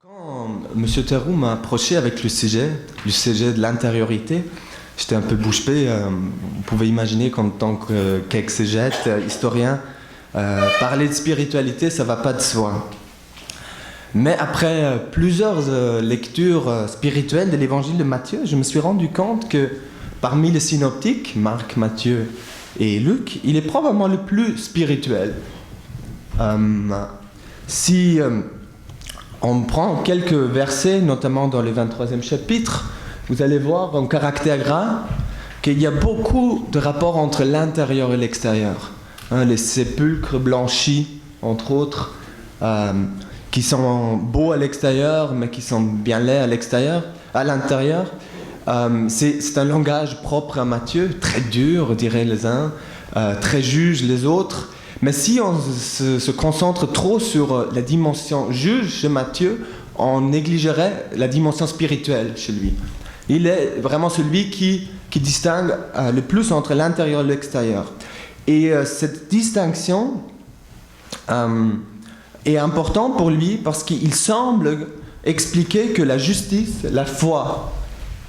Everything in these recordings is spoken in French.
Quand M. Theroux m'a approché avec le sujet de l'intériorité, j'étais un peu bouche bée. Vous pouvez imaginer qu'en tant qu'exégète, historien, parler de spiritualité, ça ne va pas de soi. Mais après plusieurs lectures spirituelles de l'évangile de Matthieu, je me suis rendu compte que parmi les synoptiques, Marc, Matthieu et Luc, il est probablement le plus spirituel. Si on prend quelques versets, notamment dans le 23e chapitre, vous allez voir en caractère gras qu'il y a beaucoup de rapports entre l'intérieur et l'extérieur. Les sépulcres blanchis, entre autres, qui sont beaux à l'extérieur, mais qui sont bien laids à l'intérieur. C'est un langage propre à Matthieu, très dur, diraient les uns, très juge les autres. Mais si on se concentre trop sur la dimension juge chez Matthieu, on négligerait la dimension spirituelle chez lui. Il est vraiment celui qui distingue le plus entre l'intérieur et l'extérieur. Et cette distinction est importante pour lui parce qu'il semble expliquer que la justice, la foi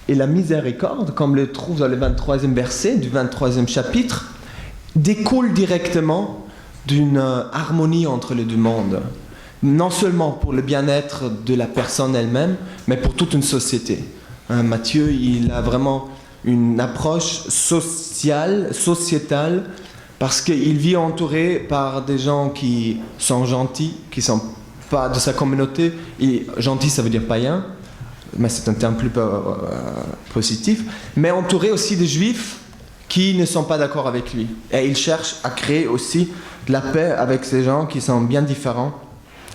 et la miséricorde, comme le trouve dans le 23e verset du 23e chapitre, découlent directement d'une harmonie entre les deux mondes. Non seulement pour le bien-être de la personne elle-même, mais pour toute une société. Matthieu, il a vraiment une approche sociétale, parce qu'il vit entouré par des gens qui sont gentils, qui ne sont pas de sa communauté. Et gentil, ça veut dire païen, mais c'est un terme plus positif. Mais entouré aussi de juifs qui ne sont pas d'accord avec lui. Et il cherche à créer aussi de la paix avec ces gens qui sont bien différents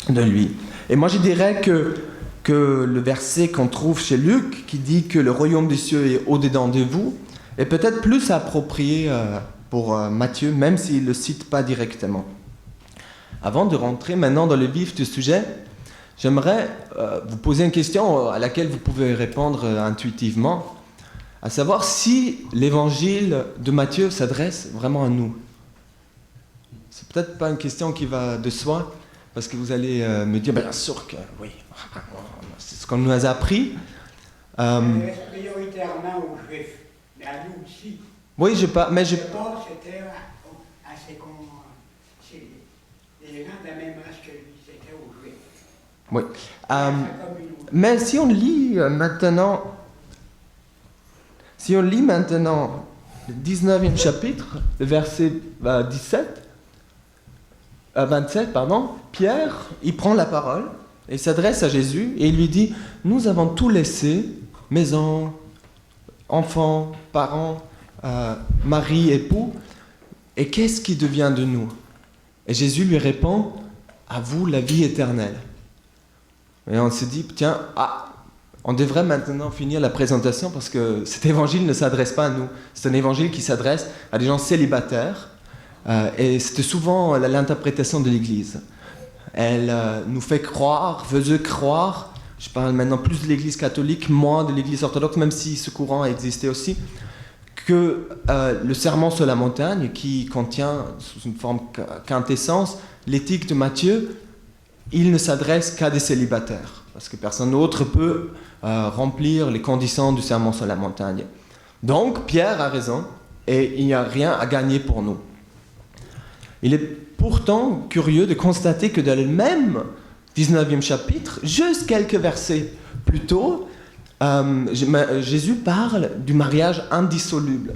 de lui. Et moi, je dirais que le verset qu'on trouve chez Luc, qui dit que le royaume des cieux est au-dedans de vous, est peut-être plus approprié pour Matthieu, même s'il ne le cite pas directement. Avant de rentrer maintenant dans le vif du sujet, j'aimerais vous poser une question à laquelle vous pouvez répondre intuitivement, à savoir si l'évangile de Matthieu s'adresse vraiment à nous. C'est peut-être pas une question qui va de soi, parce que vous allez me dire, bien sûr que oui, c'est ce qu'on nous a appris. Prioritairement aux Juifs, mais à nous aussi. Oui, mais je... D'abord, c'était assez les gens de la même race que lui, c'était aux Juifs. Oui. Mais si on lit maintenant... le 19e chapitre, le verset 27, Pierre, il prend la parole et s'adresse à Jésus et il lui dit « Nous avons tout laissé, maison, enfants, parents, mari, époux, et qu'est-ce qui devient de nous ?» Et Jésus lui répond « À vous la vie éternelle. » Et on se dit « Tiens, on devrait maintenant finir la présentation parce que cet évangile ne s'adresse pas à nous. C'est un évangile qui s'adresse à des gens célibataires. Et c'était souvent l'interprétation de l'Église. Elle nous faisait croire, je parle maintenant plus de l'Église catholique, moins de l'Église orthodoxe, même si ce courant a existé aussi, que le sermon sur la montagne, qui contient sous une forme quintessence l'éthique de Matthieu, il ne s'adresse qu'à des célibataires, parce que personne d'autre peut remplir les conditions du sermon sur la montagne. Donc Pierre a raison, et il n'y a rien à gagner pour nous. Il est pourtant curieux de constater que dans le même 19e chapitre, juste quelques versets plus tôt, Jésus parle du mariage indissoluble.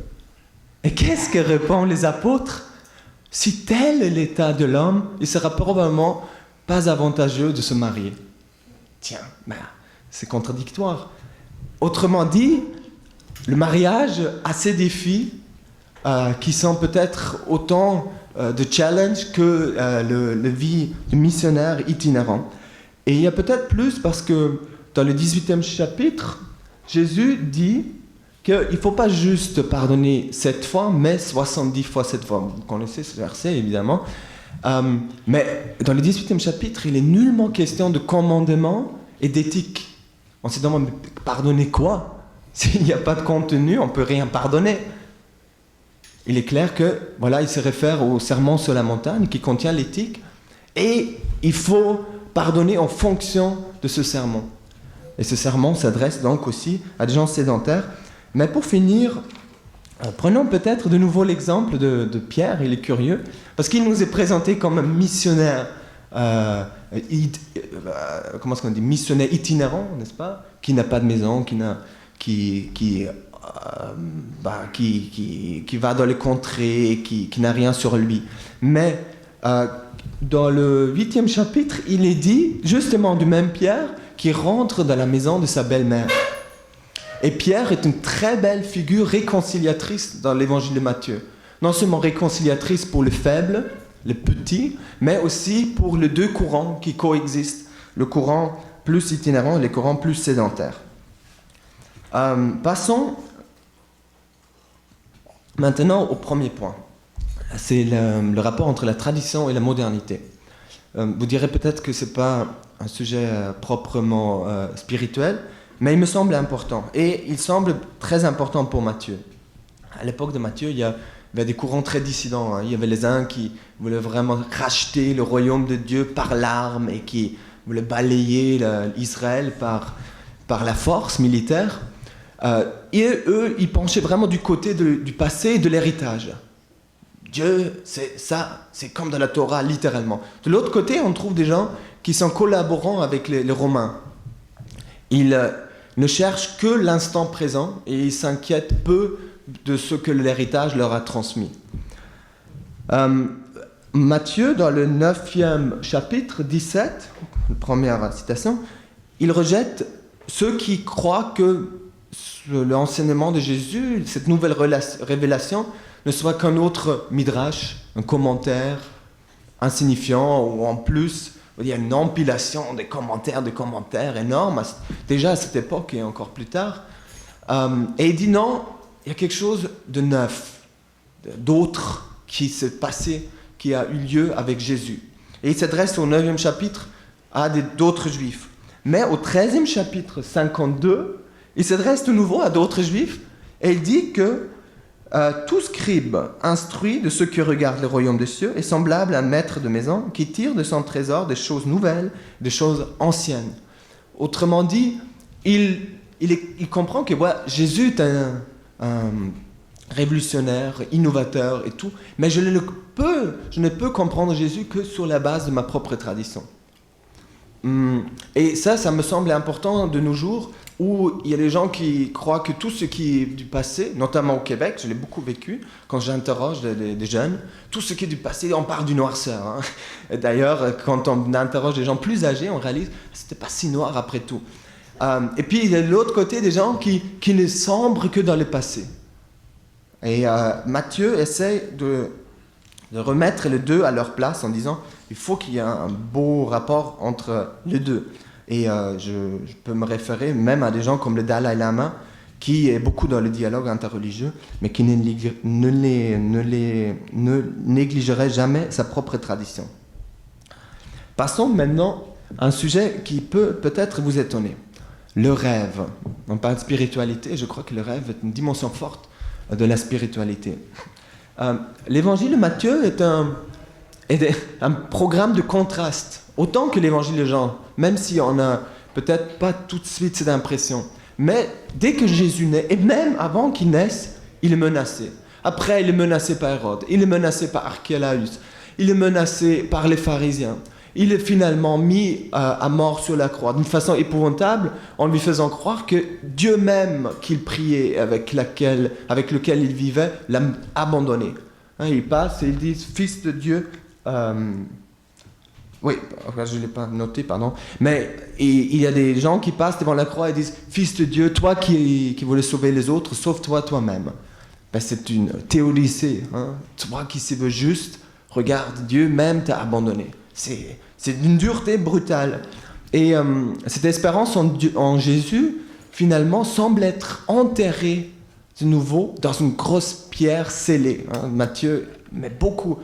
Et qu'est-ce que répondent les apôtres ? Si tel est l'état de l'homme, il sera probablement pas avantageux de se marier. Tiens, c'est contradictoire. Autrement dit, le mariage a ses défis qui sont peut-être autant de challenge que la vie de missionnaire itinérant. Et il y a peut-être plus parce que dans le 18e chapitre, Jésus dit qu'il ne faut pas juste pardonner 7 fois, mais 70 fois 7 fois. Vous connaissez ce verset, évidemment. Mais dans le 18e chapitre, il n'est nullement question de commandement et d'éthique. On se demande, pardonner quoi ? S'il n'y a pas de contenu, on ne peut rien pardonner. Il est clair que, il se réfère au sermon sur la montagne qui contient l'éthique. Et il faut pardonner en fonction de ce sermon. Et ce sermon s'adresse donc aussi à des gens sédentaires. Mais pour finir, prenons peut-être de nouveau l'exemple de Pierre, il est curieux, parce qu'il nous est présenté comme un missionnaire, comment est-ce qu'on dit, missionnaire itinérant, n'est-ce pas, qui n'a pas de maison, qui va dans les contrées, qui n'a rien sur lui. Mais dans le 8e chapitre, il est dit justement du même Pierre qui rentre dans la maison de sa belle-mère. Et Pierre est une très belle figure réconciliatrice dans l'évangile de Matthieu. Non seulement réconciliatrice pour les faibles, les petits, mais aussi pour les deux courants qui coexistent, le courant plus itinérant et le courant plus sédentaire. Passons maintenant au premier point. C'est le rapport entre la tradition et la modernité. Vous direz peut-être que ce n'est pas un sujet proprement spirituel, mais il me semble important. Et il semble très important pour Matthieu. À l'époque de Matthieu, il y avait des courants très dissidents. Il y avait les uns qui voulaient vraiment racheter le royaume de Dieu par l'arme et qui voulaient balayer Israël par la force militaire. Et eux, ils penchaient vraiment du côté du passé et de l'héritage. Dieu, c'est comme dans la Torah, littéralement. De l'autre côté, on trouve des gens qui sont collaborants avec les Romains. Ils ne cherchent que l'instant présent et ils s'inquiètent peu de ce que l'héritage leur a transmis. Matthieu, dans le 9e chapitre, 17, première citation, il rejette ceux qui croient que l'enseignement de Jésus, cette nouvelle révélation, ne soit qu'un autre midrash, un commentaire insignifiant, ou en plus, il y a une empilation des commentaires énormes, déjà à cette époque et encore plus tard. Et il dit non, il y a quelque chose de neuf, d'autre qui s'est passé, qui a eu lieu avec Jésus. Et il s'adresse au 9e chapitre à d'autres juifs. Mais au 13e chapitre 52, il s'adresse de nouveau à d'autres juifs et il dit que tout scribe instruit de ceux qui regardent le royaume des cieux est semblable à un maître de maison qui tire de son trésor des choses nouvelles, des choses anciennes. Autrement dit, il comprend que Jésus est un révolutionnaire, innovateur et tout, mais je ne peux comprendre Jésus que sur la base de ma propre tradition. Et ça me semble important de nos jours, où il y a des gens qui croient que tout ce qui est du passé, notamment au Québec, je l'ai beaucoup vécu, quand j'interroge des jeunes, tout ce qui est du passé, on parle du noirceur. Hein. Et d'ailleurs, quand on interroge des gens plus âgés, on réalise que c'était pas si noir après tout. Et puis, il y a de l'autre côté des gens qui ne sombrent que dans le passé. Et Matthieu essaie de remettre les deux à leur place en disant il faut qu'il y ait un beau rapport entre les deux. Et je peux me référer même à des gens comme le Dalai Lama, qui est beaucoup dans le dialogue interreligieux, mais qui ne négligerait jamais sa propre tradition. Passons maintenant à un sujet qui peut peut-être vous étonner. Le rêve. On parle de spiritualité, je crois que le rêve est une dimension forte de la spiritualité. L'évangile de Matthieu est un programme de contraste, autant que l'évangile de Jean, même si on n'a peut-être pas tout de suite cette impression. Mais dès que Jésus naît, et même avant qu'il naisse, il est menacé. Après, il est menacé par Hérode, il est menacé par Archélaüs, il est menacé par les pharisiens. Il est finalement mis à mort sur la croix d'une façon épouvantable, en lui faisant croire que Dieu même qu'il priait, avec lequel il vivait, l'a abandonné. Il passe et il dit « Fils de Dieu ». Oui, je ne l'ai pas noté, pardon. Mais il y a des gens qui passent devant la croix et disent « Fils de Dieu, toi qui voulais sauver les autres, sauve-toi toi-même ». C'est une théodicée. Toi qui se veux juste, regarde, Dieu même t'a abandonné. C'est d'une dureté brutale. Et cette espérance en Jésus, finalement, semble être enterrée de nouveau dans une grosse pierre scellée. Matthieu met beaucoup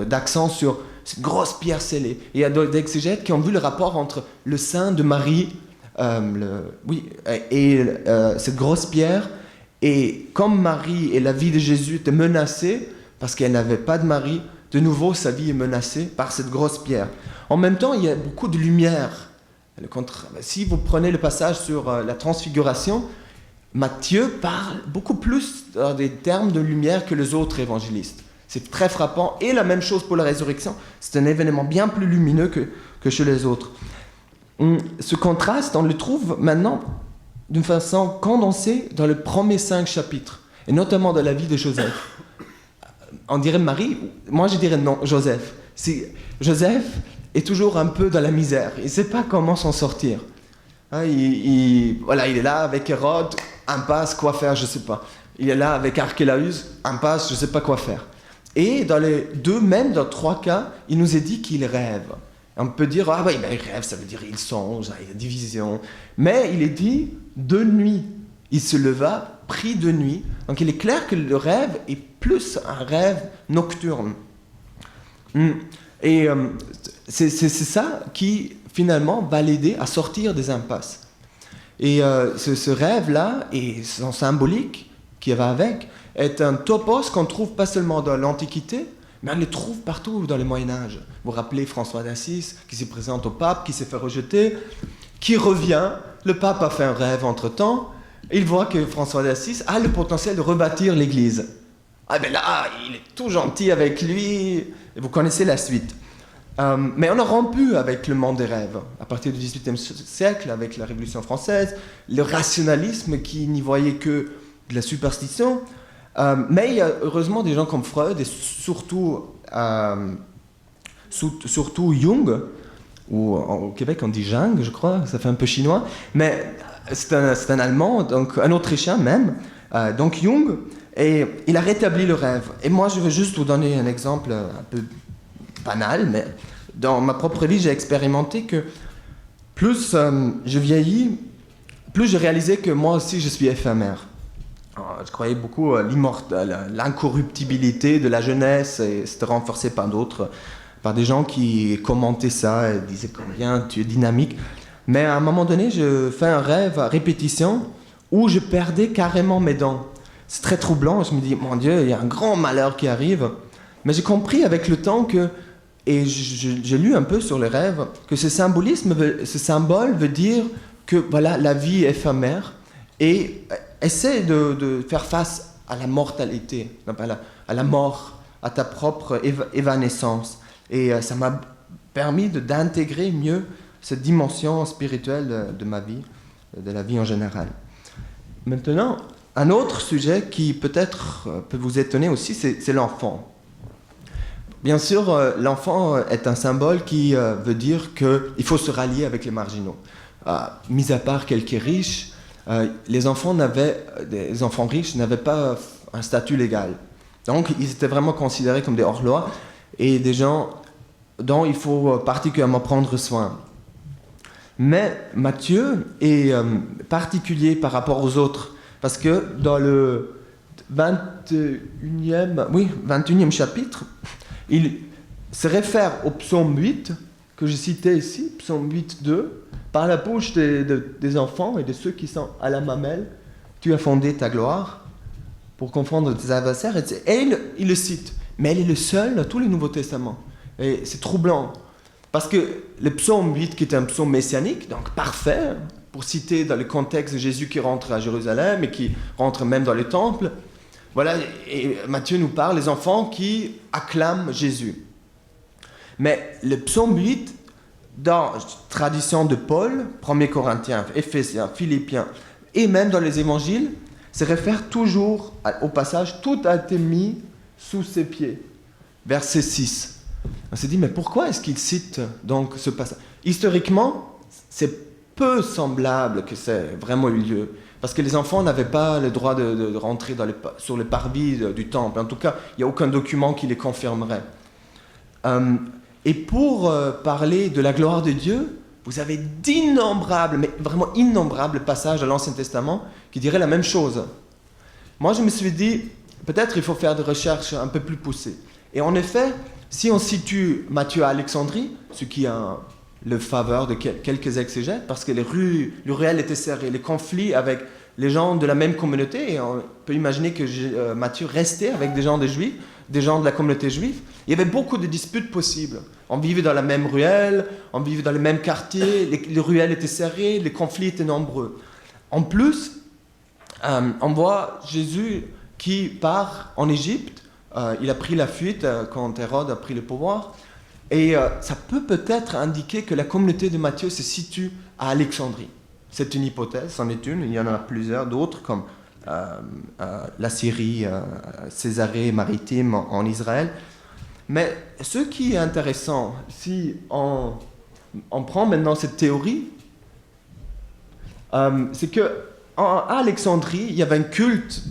d'accent sur cette grosse pierre scellée. Et il y a des exégètes qui ont vu le rapport entre le sein de Marie et cette grosse pierre. Et comme Marie et la vie de Jésus étaient menacées, parce qu'elle n'avait pas de mari, de nouveau sa vie est menacée par cette grosse pierre. En même temps, il y a beaucoup de lumière. Si vous prenez le passage sur la transfiguration, Matthieu parle beaucoup plus dans des termes de lumière que les autres évangélistes. C'est très frappant. Et la même chose pour la résurrection. C'est un événement bien plus lumineux que chez les autres. Ce contraste, on le trouve maintenant d'une façon condensée dans les premiers 5 chapitres, et notamment dans la vie de Joseph. On dirait Marie, moi je dirais non, Joseph. Joseph est toujours un peu dans la misère, il ne sait pas comment s'en sortir. Il est là avec Hérode, impasse, quoi faire, je ne sais pas. Il est là avec Archélaüs, impasse, je ne sais pas quoi faire. Et dans les 2, même dans 3 cas, il nous est dit qu'il rêve. On peut dire, il rêve, ça veut dire il songe, il y a des visions. Mais il est dit, de nuit, il se leva, pris de nuit. Donc il est clair que le rêve est plus un rêve nocturne. Et c'est ça qui, finalement, va l'aider à sortir des impasses. Et ce rêve-là, et son symbolique qui va avec, est un topos qu'on trouve pas seulement dans l'Antiquité, mais on les trouve partout dans le Moyen-Âge. Vous vous rappelez François d'Assise, qui se présente au pape, qui s'est fait rejeter, qui revient. Le pape a fait un rêve entre-temps, et il voit que François d'Assise a le potentiel de rebâtir l'Église. Là, il est tout gentil avec lui, et vous connaissez la suite. Mais on a rompu avec le monde des rêves. À partir du XVIIIe siècle, avec la Révolution française, le rationalisme qui n'y voyait que de la superstition. Mais il y a heureusement des gens comme Freud et surtout Jung, ou au Québec on dit Jung, je crois, ça fait un peu chinois, mais c'est un Allemand, donc un Autrichien même, donc Jung, et il a rétabli le rêve. Et moi je veux juste vous donner un exemple un peu banal, mais dans ma propre vie j'ai expérimenté que plus je vieillis, plus je réalisais que moi aussi je suis éphémère. Je croyais beaucoup à l'incorruptibilité de la jeunesse, et c'était renforcé par d'autres, par des gens qui commentaient ça et disaient combien tu es dynamique. Mais à un moment donné, je fais un rêve à répétition où je perdais carrément mes dents. C'est très troublant, je me dis, mon Dieu, il y a un grand malheur qui arrive. Mais j'ai compris avec le temps que, et j'ai lu un peu sur le rêve, que ce symbole veut dire que voilà, la vie est éphémère, et essaie de faire face à la mortalité, à la mort, à ta propre évanescence. Et ça m'a permis d'intégrer mieux cette dimension spirituelle de ma vie, de la vie en général. Maintenant, un autre sujet qui peut-être peut vous étonner aussi, c'est l'enfant. Bien sûr, l'enfant est un symbole qui veut dire qu'il faut se rallier avec les marginaux. Mis à part quelques riches, les enfants riches n'avaient pas un statut légal. Donc, ils étaient vraiment considérés comme des hors-loi et des gens dont il faut particulièrement prendre soin. Mais Matthieu est particulier par rapport aux autres, parce que dans le 21e chapitre, il se réfère au psaume 8, que je citais ici, psaume 8.2, par la bouche des enfants et de ceux qui sont à la mamelle, tu as fondé ta gloire pour confondre tes adversaires. Et il le cite, mais il est le seul dans tous les Nouveaux Testaments. Et c'est troublant, parce que le psaume 8, qui est un psaume messianique, donc parfait, pour citer dans le contexte de Jésus qui rentre à Jérusalem et qui rentre même dans le temple, voilà, et Matthieu nous parle des enfants qui acclament Jésus. Mais le psaume 8, dans la tradition de Paul, 1 Corinthiens, Éphésiens, Philippiens, et même dans les évangiles, se réfère toujours au passage « Tout a été mis sous ses pieds ». Verset 6. On s'est dit, mais pourquoi est-ce qu'il cite donc ce passage ? Historiquement, c'est peu semblable que c'est vraiment eu lieu. Parce que les enfants n'avaient pas le droit de rentrer sur le parvis du temple. En tout cas, il n'y a aucun document qui les confirmerait. Et pour parler de la gloire de Dieu, vous avez d'innombrables, mais vraiment innombrables passages à l'Ancien Testament qui diraient la même chose. Moi, je me suis dit, peut-être il faut faire des recherches un peu plus poussées. Et en effet, si on situe Matthieu à Alexandrie, ce qui a le faveur de quelques exégètes, parce que les ruelles étaient serrées, les conflits avec les gens de la même communauté, et on peut imaginer que Matthieu restait avec des gens des Juifs, des gens de la communauté juive, il y avait beaucoup de disputes possibles. On vivait dans la même ruelle, on vivait dans le même quartier, les ruelles étaient serrées, les conflits étaient nombreux. En plus, on voit Jésus qui part en Égypte. Il a pris la fuite quand Hérode a pris le pouvoir. Et ça peut peut-être indiquer que la communauté de Matthieu se situe à Alexandrie. C'est une hypothèse, c'en est une. Il y en a plusieurs d'autres, comme la Syrie, Césarée maritime en Israël. Mais ce qui est intéressant, si on prend maintenant cette théorie, c'est qu'à Alexandrie, il y avait un culte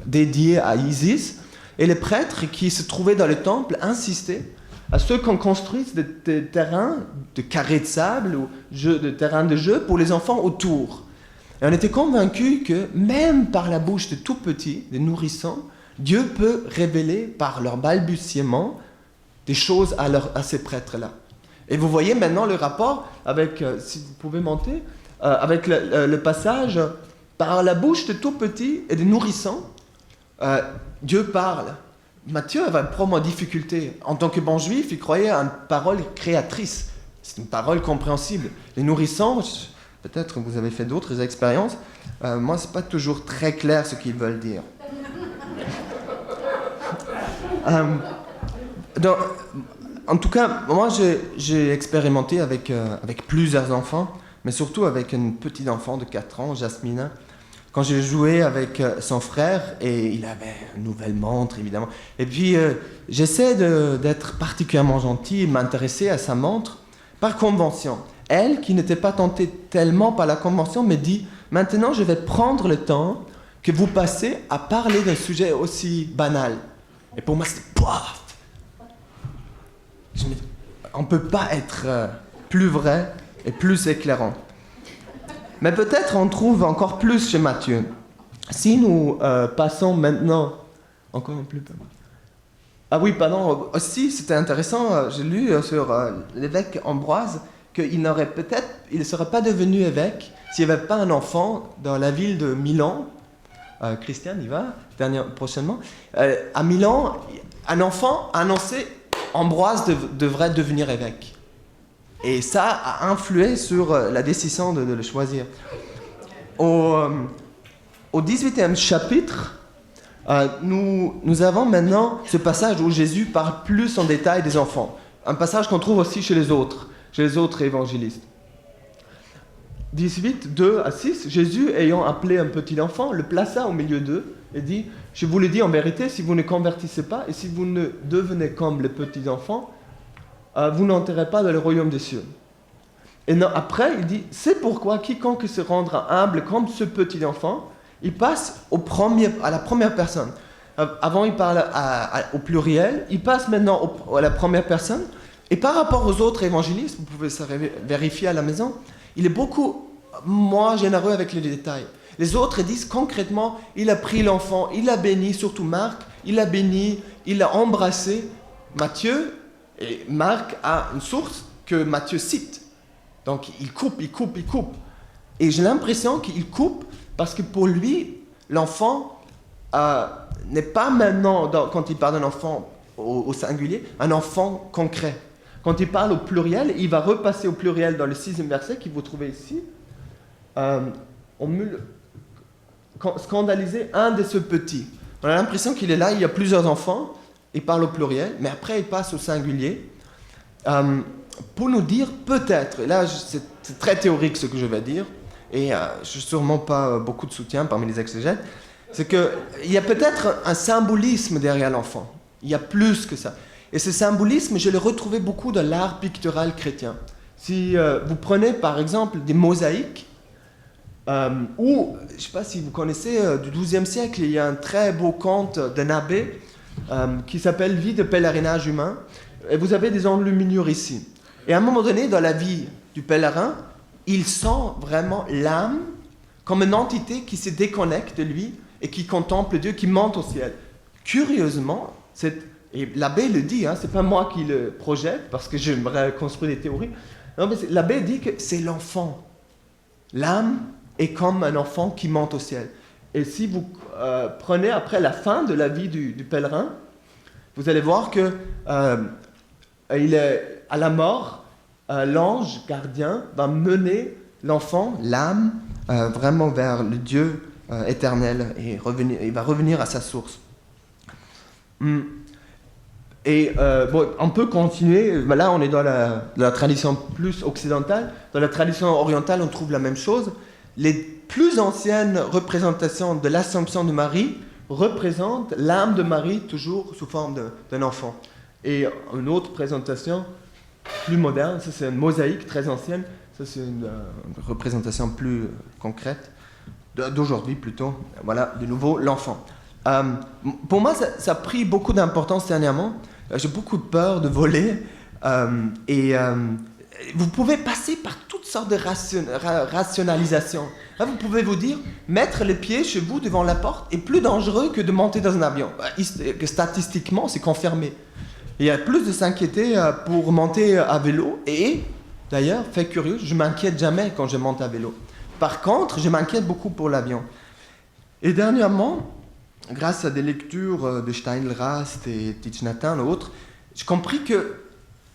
dédié à Isis, et les prêtres qui se trouvaient dans le temple insistaient à ceux qu'on construise des terrains de carrés de sable ou de terrains de jeu pour les enfants autour. Et on était convaincus que même par la bouche de tout petits, des nourrissons, Dieu peut révéler par leur balbutiement des choses à ces prêtres-là. Et vous voyez maintenant le rapport avec, si vous pouvez monter, avec le passage par la bouche de tout petits et des nourrissons, Dieu parle. Matthieu avait probablement en difficulté. En tant que bon juif, il croyait à une parole créatrice. C'est une parole compréhensible. Les nourrissons, peut-être que vous avez fait d'autres expériences, moi, ce n'est pas toujours très clair ce qu'ils veulent dire. Donc, en tout cas, moi, j'ai expérimenté avec plusieurs enfants, mais surtout avec une petite enfant de 4 ans, Jasmina. Quand j'ai joué avec son frère, et il avait une nouvelle montre, évidemment. Et puis, j'essaie d'être particulièrement gentil et m'intéresser à sa montre par convention. Elle, qui n'était pas tentée tellement par la convention, me dit « Maintenant, je vais prendre le temps que vous passez à parler d'un sujet aussi banal. » Et pour moi, c'était « Paf !» On ne peut pas être plus vrai et plus éclairant. Mais peut-être on trouve encore plus chez Matthieu. Si nous passons maintenant... Encore un plus... Ah oui, pardon. Aussi, c'était intéressant, j'ai lu sur l'évêque Ambroise qu'il ne serait pas devenu évêque s'il n'y avait pas un enfant dans la ville de Milan. Christiane y va prochainement. À Milan, un enfant a annoncé Ambroise devrait devenir évêque. Et ça a influé sur la décision de le choisir. Au 18e chapitre, nous avons maintenant ce passage où Jésus parle plus en détail des enfants. Un passage qu'on trouve aussi chez les autres évangélistes. 18, 2 à 6, Jésus, ayant appelé un petit enfant, le plaça au milieu d'eux et dit « Je vous le dis en vérité, si vous ne convertissez pas et si vous ne devenez comme les petits enfants, vous n'entrerez pas dans le royaume des cieux. » Et non, après, il dit « C'est pourquoi quiconque se rendra humble comme ce petit enfant, il passe à la première personne. » Avant, il parle au pluriel, il passe maintenant à la première personne. Et par rapport aux autres évangélistes, vous pouvez ça vérifier à la maison, il est beaucoup moins généreux avec les détails. Les autres disent concrètement, il a pris l'enfant, il l'a béni, surtout Marc, il l'a béni, il l'a embrassé. Matthieu et Marc a une source que Matthieu cite. Donc il coupe. Et j'ai l'impression qu'il coupe parce que pour lui, l'enfant n'est pas maintenant, quand il parle d'un enfant au singulier, un enfant concret. Quand il parle au pluriel, il va repasser au pluriel dans le 6e verset que vous trouvez ici. Scandaliser un de ce petit. On a l'impression qu'il est là, il y a plusieurs enfants, il parle au pluriel, mais après il passe au singulier. Pour nous dire peut-être, et là c'est très théorique ce que je vais dire, et je n'ai sûrement pas beaucoup de soutien parmi les exégètes, c'est qu'il y a peut-être un symbolisme derrière l'enfant. Il y a plus que ça. Et ce symbolisme, je l'ai retrouvé beaucoup dans l'art pictural chrétien. Si vous prenez par exemple des mosaïques, ou, je ne sais pas si vous connaissez, du XIIe siècle, il y a un très beau conte d'un abbé qui s'appelle « Vie de pèlerinage humain ». Et vous avez des enluminures ici. Et à un moment donné, dans la vie du pèlerin, il sent vraiment l'âme comme une entité qui se déconnecte de lui et qui contemple Dieu, qui monte au ciel. Curieusement, et l'abbé le dit, c'est pas moi qui le projette, parce que j'aimerais construire des théories. Non, mais l'abbé dit que c'est l'enfant. L'âme est comme un enfant qui monte au ciel. Et si vous prenez après la fin de la vie du pèlerin, vous allez voir que il est à la mort, l'ange gardien va mener l'enfant, l'âme, vraiment vers le Dieu éternel et il va revenir à sa source. Et on peut continuer, là on est dans la tradition plus occidentale, dans la tradition orientale on trouve la même chose. Les plus anciennes représentations de l'Assomption de Marie représentent l'âme de Marie toujours sous forme d'un enfant. Et une autre présentation plus moderne, ça c'est une mosaïque très ancienne, ça c'est une représentation plus concrète, d'aujourd'hui plutôt, voilà, de nouveau l'enfant. Pour moi ça a pris beaucoup d'importance dernièrement, j'ai beaucoup peur de voler, vous pouvez passer par toutes sortes de rationalisations. Là, vous pouvez vous dire, mettre les pieds chez vous devant la porte est plus dangereux que de monter dans un avion. Statistiquement, c'est confirmé. Il y a plus de s'inquiéter pour monter à vélo. Et d'ailleurs, fait curieux, je ne m'inquiète jamais quand je monte à vélo. Par contre, je m'inquiète beaucoup pour l'avion. Et dernièrement, grâce à des lectures de Steindl-Rast et Thich Nhat Hanh ou autres, j'ai compris que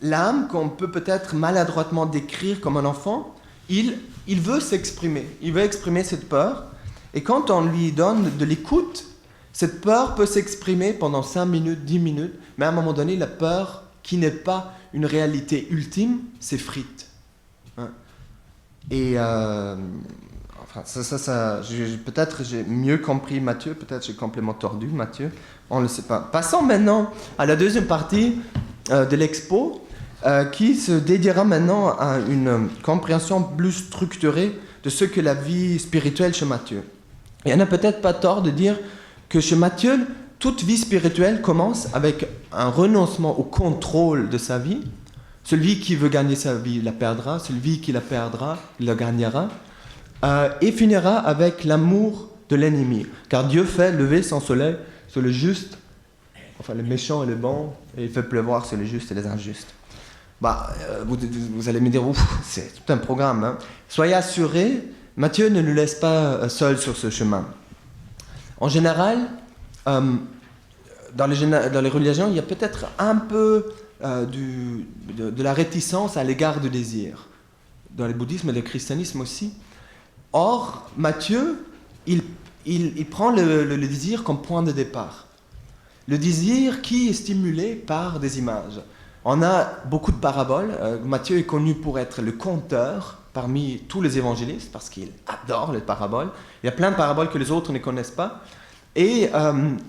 l'âme, qu'on peut peut-être maladroitement décrire comme un enfant, il veut s'exprimer. Il veut exprimer cette peur. Et quand on lui donne de l'écoute, cette peur peut s'exprimer pendant 5 minutes, 10 minutes, mais à un moment donné, la peur, qui n'est pas une réalité ultime, s'effrite. Hein? Et peut-être j'ai mieux compris Matthieu, peut-être j'ai complètement tordu Matthieu, on ne le sait pas. Passons maintenant à la deuxième partie de l'expo, qui se dédiera maintenant à une compréhension plus structurée de ce que la vie spirituelle chez Matthieu. Il n'y en a peut-être pas tort de dire que chez Matthieu, toute vie spirituelle commence avec un renoncement au contrôle de sa vie. Celui qui veut gagner sa vie la perdra, celui qui la perdra la gagnera, et finira avec l'amour de l'ennemi. Car Dieu fait lever son soleil sur le juste, enfin les méchants et les bons, et il fait pleuvoir sur les justes et les injustes. Vous allez me dire, ouf, c'est tout un programme. Hein. Soyez assurés, Matthieu ne nous laisse pas seuls sur ce chemin. En général, dans les religions, il y a peut-être un peu de la réticence à l'égard du désir. Dans le bouddhisme et le christianisme aussi. Or, Matthieu, il prend le désir comme point de départ. Le désir qui est stimulé par des images. On a beaucoup de paraboles. Matthieu est connu pour être le conteur parmi tous les évangélistes parce qu'il adore les paraboles. Il y a plein de paraboles que les autres ne connaissent pas. Et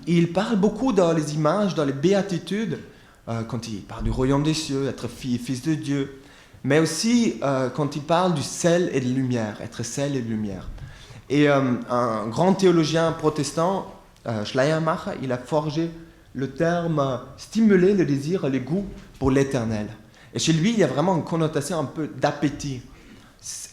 il parle beaucoup dans les images, dans les béatitudes, quand il parle du royaume des cieux, être fils de Dieu, mais aussi quand il parle du sel et de lumière, être sel et de lumière. Et un grand théologien protestant, Schleiermacher, il a forgé le terme stimuler le désir et le goût pour l'éternel. Et chez lui, il y a vraiment une connotation un peu d'appétit.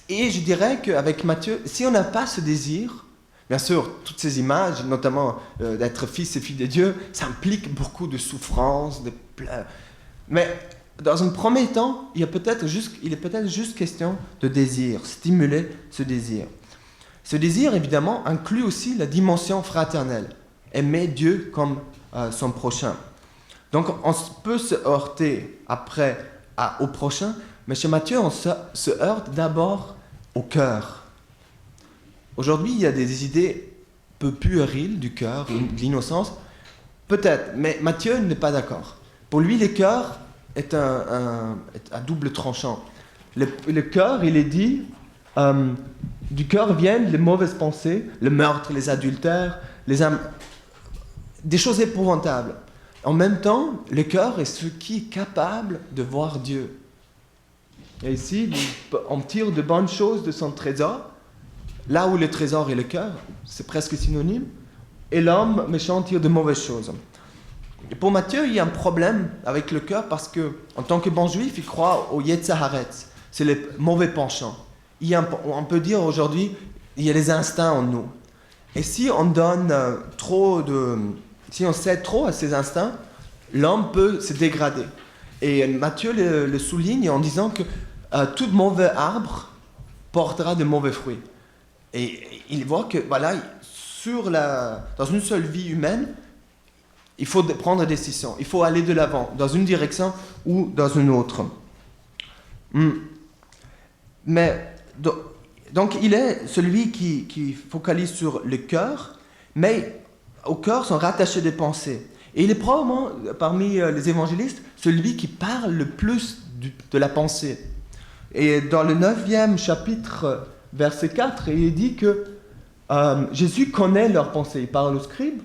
Et je dirais qu'avec Matthieu, si on n'a pas ce désir, bien sûr, toutes ces images, notamment d'être fils et fille de Dieu, ça implique beaucoup de souffrance, de pleurs. Mais dans un premier temps, il est peut-être juste question de désir, stimuler ce désir. Ce désir, évidemment, inclut aussi la dimension fraternelle. Aimer Dieu comme son prochain. Donc, on peut se heurter après au prochain, mais chez Matthieu, on se heurte d'abord au cœur. Aujourd'hui, il y a des idées peu puériles du cœur, de l'innocence, peut-être, mais Matthieu n'est pas d'accord. Pour lui, le cœur est à double tranchant. Le cœur, il est dit, du cœur viennent les mauvaises pensées, le meurtre, les adultères, des choses épouvantables. En même temps, le cœur est ce qui est capable de voir Dieu. Et ici, on tire de bonnes choses de son trésor. Là où le trésor est le cœur, c'est presque synonyme. Et l'homme méchant tire de mauvaises choses. Et pour Matthieu, il y a un problème avec le cœur parce que, en tant que bon juif, il croit au Yetzer Haaretz. C'est les mauvais penchants. On peut dire aujourd'hui, il y a les instincts en nous. Et si on donne si on cède trop à ces instincts, l'homme peut se dégrader. Et Matthieu le souligne en disant que tout mauvais arbre portera de mauvais fruits. Et il voit que, voilà, dans une seule vie humaine, il faut prendre des décisions, il faut aller de l'avant, dans une direction ou dans une autre. Mais, donc il est celui qui focalise sur le cœur, mais au cœur sont rattachées des pensées. Et il est probablement, parmi les évangélistes, celui qui parle le plus de la pensée. Et dans le 9e chapitre, verset 4, il dit que Jésus connaît leurs pensées. Il parle aux scribes.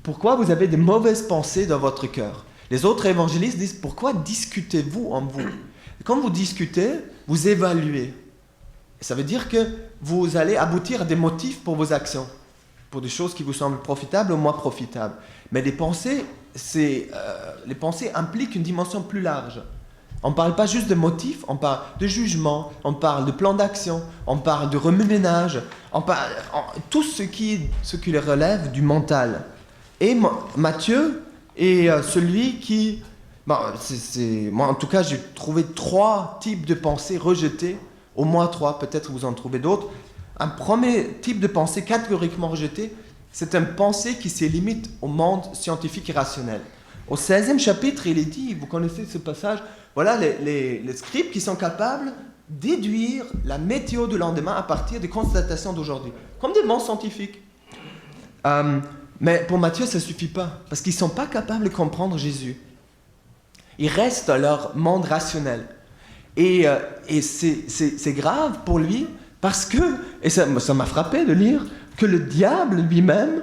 Pourquoi vous avez des mauvaises pensées dans votre cœur? Les autres évangélistes disent, pourquoi discutez-vous en vous? Et quand vous discutez, vous évaluez. Ça veut dire que vous allez aboutir à des motifs pour vos actions, pour des choses qui vous semblent profitables ou moins profitables. Mais les pensées impliquent une dimension plus large. On ne parle pas juste de motifs, on parle de jugement, on parle de plan d'action, on parle de remue-ménage, on parle tout ce qui relève du mental. Et Matthieu est celui qui... moi en tout cas, j'ai trouvé 3 types de pensées rejetées, au moins 3, peut-être vous en trouvez d'autres. Un premier type de pensée catégoriquement rejeté, c'est une pensée qui se limite au monde scientifique et rationnel. Au 16e chapitre, il est dit, vous connaissez ce passage, voilà les scribes qui sont capables de déduire la météo du lendemain à partir des constatations d'aujourd'hui, comme des mondes scientifiques. Mais pour Matthieu, ça ne suffit pas, parce qu'ils ne sont pas capables de comprendre Jésus. Ils restent dans leur monde rationnel. Et c'est grave pour lui, parce que, et ça m'a frappé de lire, que le diable lui-même,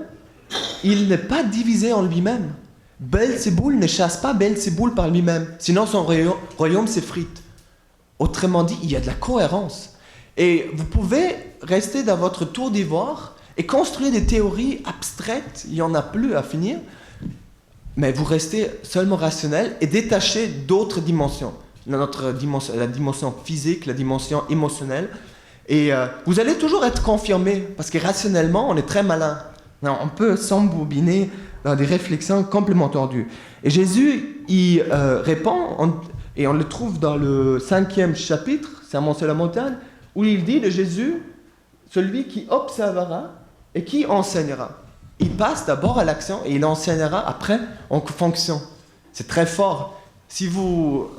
il n'est pas divisé en lui-même. Belzéboul ne chasse pas Belzéboul par lui-même, sinon son royaume s'effrite. Autrement dit, il y a de la cohérence. Et vous pouvez rester dans votre tour d'ivoire et construire des théories abstraites, il n'y en a plus à finir, mais vous restez seulement rationnel et détaché d'autres dimensions. La dimension physique, la dimension émotionnelle. Et vous allez toujours être confirmé, parce que rationnellement, on est très malin. On peut s'embobiner dans des réflexions complètement tordues. Et Jésus y répond, et on le trouve dans le 5e chapitre, Sermon sur la montagne, où il dit de Jésus, celui qui observera et qui enseignera. Il passe d'abord à l'action et il enseignera après en fonction. C'est très fort. Si vous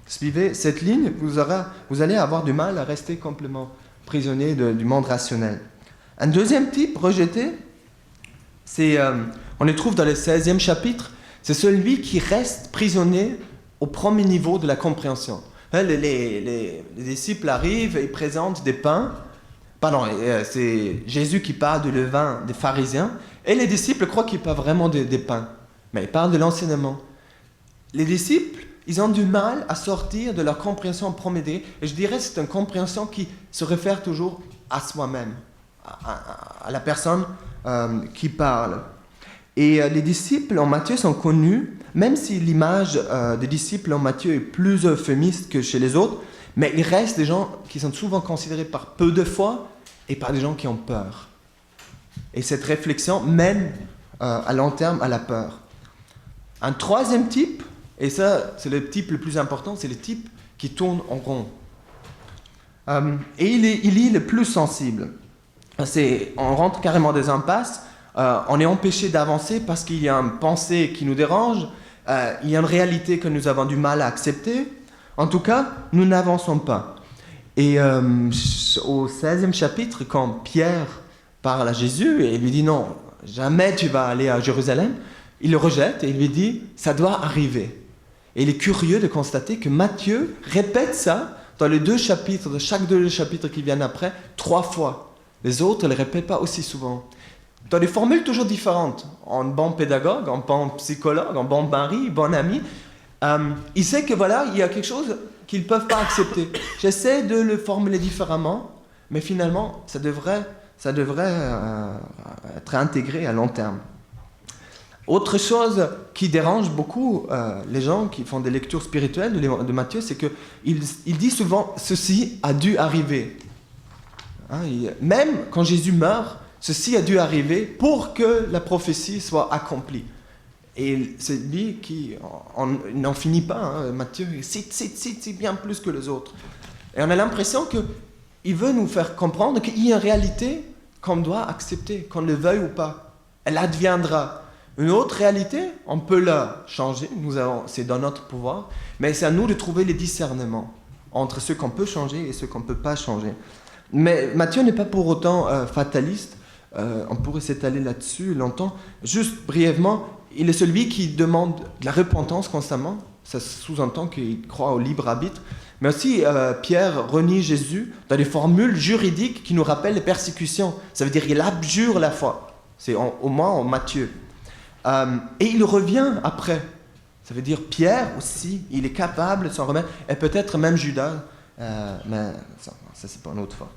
suivez cette ligne, vous allez avoir du mal à rester complètement prisonnier du monde rationnel. Un deuxième type rejeté, on le trouve dans le 16e chapitre, c'est celui qui reste prisonnier au premier niveau de la compréhension. Les disciples arrivent et présentent des pains. C'est Jésus qui parle du levain des pharisiens, et les disciples croient qu'il parle vraiment des pains, mais il parle de l'enseignement. Les disciples, ils ont du mal à sortir de leur compréhension en premier degré, et je dirais que c'est une compréhension qui se réfère toujours à soi-même, à la personne qui parle. Et les disciples en Matthieu sont connus, même si l'image des disciples en Matthieu est plus euphémiste que chez les autres, mais il reste des gens qui sont souvent considérés par peu de foi et par des gens qui ont peur. Et cette réflexion mène à long terme à la peur. Un troisième type, et ça c'est le type le plus important, c'est le type qui tourne en rond. Et il est le plus sensible. On rentre carrément dans des impasses, on est empêché d'avancer parce qu'il y a une pensée qui nous dérange, il y a une réalité que nous avons du mal à accepter. En tout cas, nous n'avançons pas. Et au 16e chapitre, quand Pierre parle à Jésus et lui dit « Non, jamais tu vas aller à Jérusalem », il le rejette et il lui dit « Ça doit arriver ». Et il est curieux de constater que Matthieu répète ça dans les 2 chapitres, de chaque 2 chapitres qui viennent après, 3 fois. Les autres ne le répètent pas aussi souvent. Dans des formules toujours différentes. En bon pédagogue, en bon psychologue, en bon mari, bon ami, il sait que voilà, il y a quelque chose qu'ils ne peuvent pas accepter. J'essaie de le formuler différemment, mais finalement, ça devrait être intégré à long terme. Autre chose qui dérange beaucoup les gens qui font des lectures spirituelles de Matthieu, c'est qu'il dit souvent « ceci a dû arriver ». Même quand Jésus meurt, ceci a dû arriver pour que la prophétie soit accomplie. Et c'est lui qui n'en finit pas, Matthieu, il cite bien plus que les autres. Et on a l'impression qu'il veut nous faire comprendre qu'il y a une réalité qu'on doit accepter, qu'on le veuille ou pas. Elle adviendra. Une autre réalité, on peut la changer, c'est dans notre pouvoir, mais c'est à nous de trouver les discernements entre ce qu'on peut changer et ce qu'on ne peut pas changer. Mais Matthieu n'est pas pour autant fataliste, on pourrait s'étaler là-dessus longtemps. Juste brièvement, il est celui qui demande de la repentance constamment, ça sous-entend qu'il croit au libre arbitre, mais aussi Pierre renie Jésus dans des formules juridiques qui nous rappellent les persécutions. Ça veut dire qu'il abjure la foi, c'est au moins en Matthieu. Et il revient après. Ça veut dire Pierre aussi, il est capable de s'en remettre, et peut-être même Judas, mais ça c'est pas une autre fois.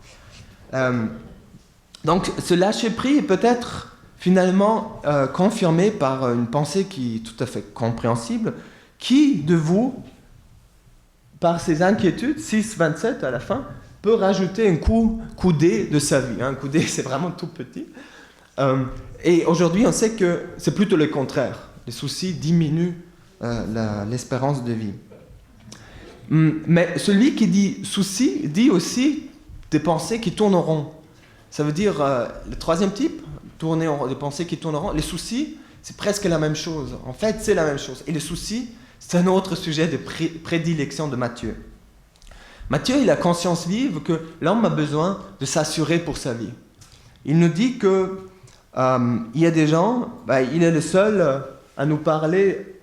Donc ce lâcher-prise est peut-être finalement confirmé par une pensée qui est tout à fait compréhensible. Qui de vous, par ses inquiétudes, 6,27 à la fin, peut rajouter un coudée de sa vie? Un coudée, c'est vraiment tout petit. Et aujourd'hui, on sait que c'est plutôt le contraire. Les soucis diminuent l'espérance de vie. Mais celui qui dit souci dit aussi des pensées qui tournent en rond. Ça veut dire, le troisième type, des pensées qui tournent en rond, les soucis, c'est presque la même chose. En fait, c'est la même chose. Et les soucis, c'est un autre sujet de prédilection de Matthieu. Matthieu, il a conscience vive que l'homme a besoin de s'assurer pour sa vie. Il nous dit que il y a des gens, il est le seul à nous parler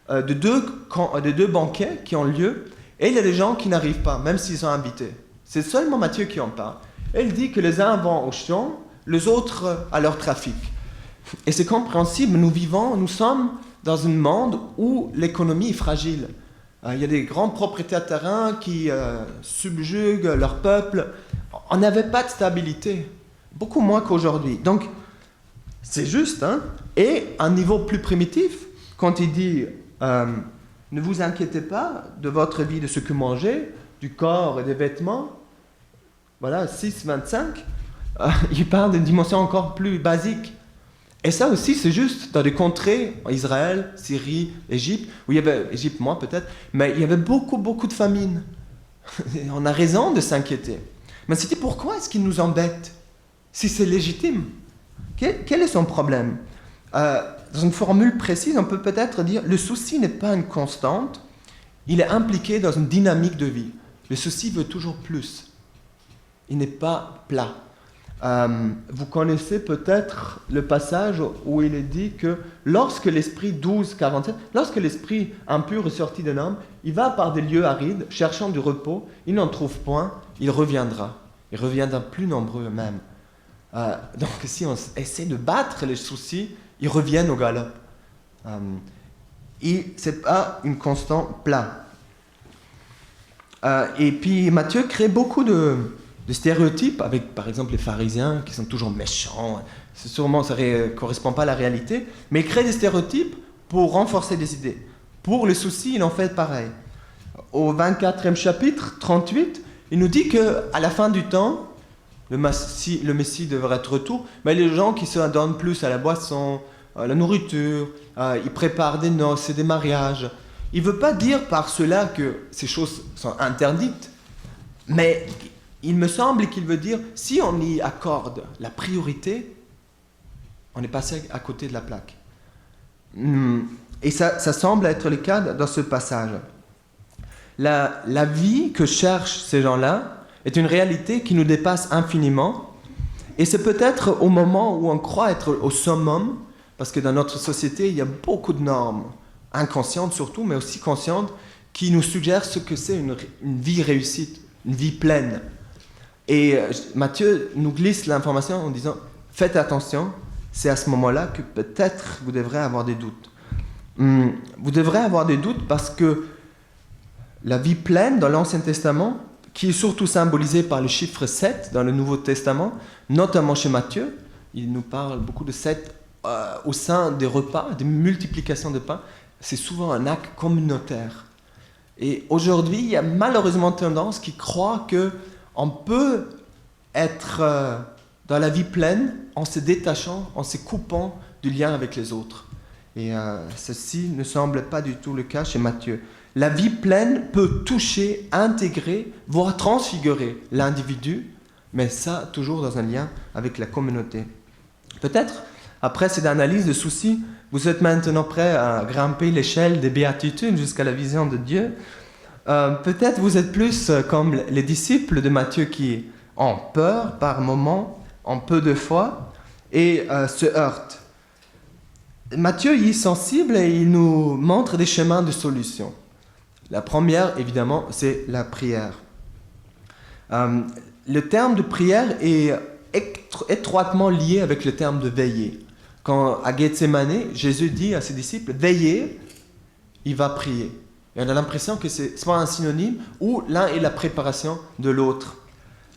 de deux banquets qui ont lieu, et il y a des gens qui n'arrivent pas, même s'ils sont invités. C'est seulement Matthieu qui en parle. Et il dit que les uns vont au champ, les autres à leur trafic. Et c'est compréhensible, nous sommes dans un monde où l'économie est fragile. Il y a des grands propriétaires de terrain qui subjuguent leur peuple. On n'avait pas de stabilité, beaucoup moins qu'aujourd'hui. Donc, c'est juste, hein? Et à un niveau plus primitif, quand il dit ne vous inquiétez pas de votre vie, de ce que mangez, du corps et des vêtements, voilà, 6,25, il parle d'une dimension encore plus basique. Et ça aussi, c'est juste dans des contrées, Israël, Syrie, Égypte, où il y avait, Égypte moins peut-être, mais il y avait beaucoup de famines. On a raison de s'inquiéter. Mais c'était pourquoi est-ce qu'il nous embête, si c'est légitime? Quel est son problème? Dans une formule précise, on peut peut-être dire le souci n'est pas une constante, il est impliqué dans une dynamique de vie. Le souci veut toujours plus. Il n'est pas plat. Vous connaissez peut-être le passage où il est dit que lorsque l'esprit 12,47, lorsque l'esprit impur est sorti d'un homme, il va par des lieux arides, cherchant du repos, il n'en trouve point, il reviendra plus nombreux même. Donc si on essaie de battre les soucis, ils reviennent au galop. Et ce n'est pas une constante plat. Et puis Matthieu crée beaucoup de stéréotypes avec par exemple les pharisiens qui sont toujours méchants. Sûrement ça ne correspond pas à la réalité, mais il crée des stéréotypes pour renforcer des idées. Pour les soucis, il en fait pareil. Au 24e chapitre, 38, il nous dit qu'à la fin du temps, le Messie devrait être retour, mais les gens qui se donnent plus à la boisson, à la nourriture, ils préparent des noces et des mariages. Il ne veut pas dire par cela que ces choses sont interdites, mais il me semble qu'il veut dire, si on y accorde la priorité, on est passé à côté de la plaque. Et ça semble être le cas dans ce passage. La vie que cherchent ces gens-là est une réalité qui nous dépasse infiniment. Et c'est peut-être au moment où on croit être au summum, parce que dans notre société, il y a beaucoup de normes, inconscientes surtout, mais aussi conscientes, qui nous suggèrent ce que c'est une vie réussite, une vie pleine. Et Matthieu nous glisse l'information en disant « Faites attention, c'est à ce moment-là que peut-être vous devrez avoir des doutes. » Vous devrez avoir des doutes parce que la vie pleine dans l'Ancien Testament, qui est surtout symbolisée par le chiffre 7 dans le Nouveau Testament, notamment chez Matthieu, il nous parle beaucoup de 7 au sein des repas, des multiplications de pain, c'est souvent un acte communautaire. Et aujourd'hui, il y a malheureusement tendance qui croit qu'on peut être dans la vie pleine en se détachant, en se coupant du lien avec les autres. Et ceci ne semble pas du tout le cas chez Matthieu. La vie pleine peut toucher, intégrer, voire transfigurer l'individu, mais ça toujours dans un lien avec la communauté. Peut-être, Après cette analyse de soucis, vous êtes maintenant prêt à grimper l'échelle des béatitudes jusqu'à la vision de Dieu. Peut-être vous êtes plus comme les disciples de Matthieu qui ont peur par moments, ont peu de foi et se heurtent. Matthieu y est sensible et il nous montre des chemins de solution. La première, évidemment, c'est la prière. Le terme de prière est étroitement lié avec le terme de veiller. Quand à Gethsémani, Jésus dit à ses disciples « Veillez », il va prier. Et on a l'impression que c'est soit un synonyme ou l'un est la préparation de l'autre.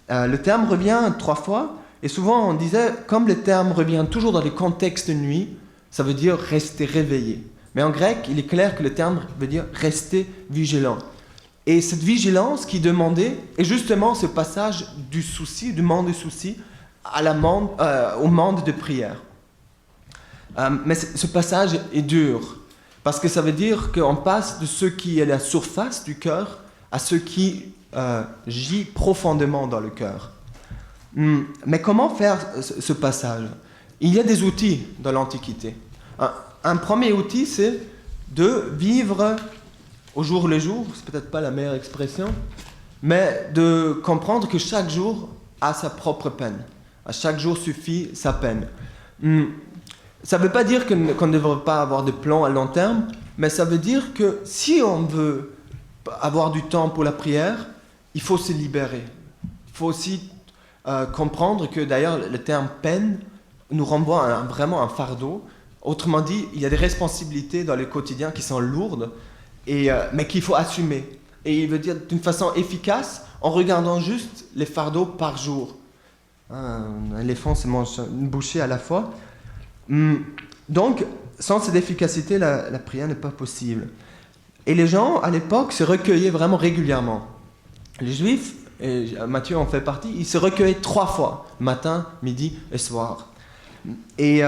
Le terme revient 3 fois et souvent on disait, comme le terme revient toujours dans les contextes de nuit, ça veut dire rester réveillé. Mais en grec, il est clair que le terme veut dire rester vigilant. Et cette vigilance qui demandait est justement ce passage du souci, du monde du souci, au monde de prière. Mais ce passage est dur, parce que ça veut dire qu'on passe de ce qui est la surface du cœur à ce qui gît profondément dans le cœur. Mais comment faire ce passage ? Il y a des outils dans l'Antiquité. Un premier outil, c'est de vivre au jour le jour, c'est peut-être pas la meilleure expression, mais de comprendre que chaque jour a sa propre peine. À chaque jour suffit sa peine. Ça ne veut pas dire qu'on ne devrait pas avoir de plan à long terme, mais ça veut dire que si on veut avoir du temps pour la prière, il faut se libérer. Il faut aussi comprendre que d'ailleurs le terme peine nous renvoie à vraiment un fardeau. Autrement dit, il y a des responsabilités dans le quotidien qui sont lourdes, mais qu'il faut assumer. Et il veut dire d'une façon efficace, en regardant juste les fardeaux par jour. Un éléphant se mange une bouchée à la fois. Donc, sans cette efficacité, la prière n'est pas possible. Et les gens, à l'époque, se recueillaient vraiment régulièrement. Les Juifs, et Matthieu en fait partie, ils se recueillaient 3 fois, matin, midi et soir. Et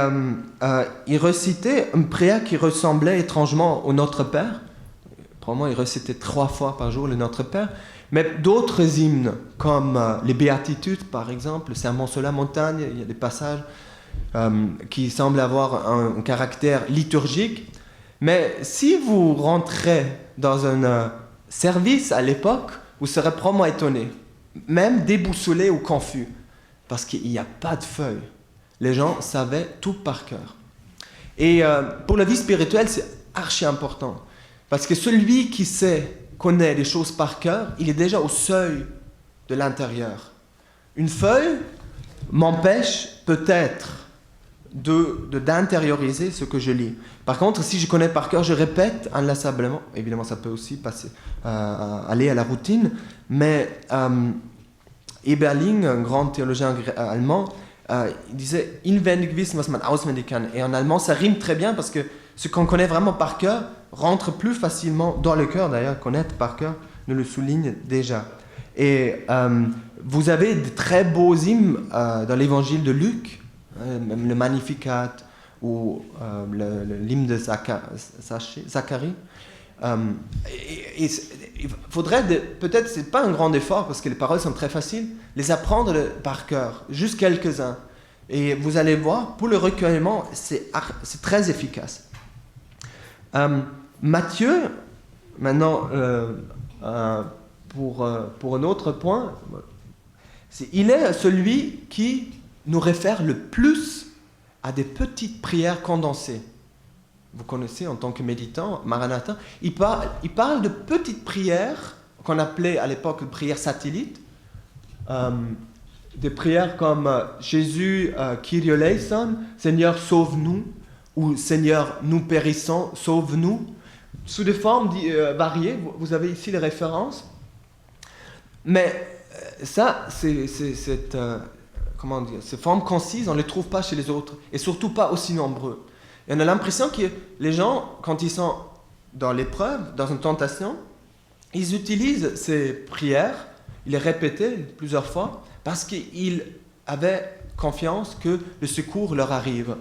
ils récitaient une prière qui ressemblait étrangement au Notre Père. Probablement, ils récitaient 3 fois par jour le Notre Père. Mais d'autres hymnes, comme les Béatitudes, par exemple, le Sermon sur la montagne, il y a des passages qui semblent avoir un caractère liturgique. Mais si vous rentrez dans un service à l'époque, vous serez probablement étonné, même déboussolé ou confus, parce qu'il n'y a pas de feuilles. Les gens savaient tout par cœur. Et pour la vie spirituelle, c'est archi important. Parce que celui qui connaît les choses par cœur, il est déjà au seuil de l'intérieur. Une feuille m'empêche peut-être d'intérioriser ce que je lis. Par contre, si je connais par cœur, je répète inlassablement. Évidemment, ça peut aussi aller à la routine. Mais Eberling, un grand théologien allemand, il disait « Inwendig wissen, was man auswendig kann ». Et en allemand, ça rime très bien parce que ce qu'on connaît vraiment par cœur rentre plus facilement dans le cœur. D'ailleurs, connaître par cœur nous le souligne déjà. Et vous avez de très beaux hymnes dans l'évangile de Luc, même le Magnificat ou l'hymne de Zacharie. Il faudrait, peut-être c'est pas un grand effort parce que les paroles sont très faciles, les apprendre par cœur, juste quelques-uns. Et vous allez voir, pour le recueillement, c'est très efficace. Matthieu, maintenant, pour un autre point, il est celui qui nous réfère le plus à des petites prières condensées. Vous connaissez en tant que méditant, Maranatha, il parle de petites prières qu'on appelait à l'époque prières satellites, des prières comme Jésus, Kyrie eleison, Seigneur sauve-nous, ou Seigneur nous périssons, sauve-nous, sous des formes variées. Vous avez ici les références. Mais ça, cette forme concise, on ne les trouve pas chez les autres, et surtout pas aussi nombreux. Et on a l'impression que les gens, quand ils sont dans l'épreuve, dans une tentation, ils utilisent ces prières, ils les répétaient plusieurs fois, parce qu'ils avaient confiance que le secours leur arrive.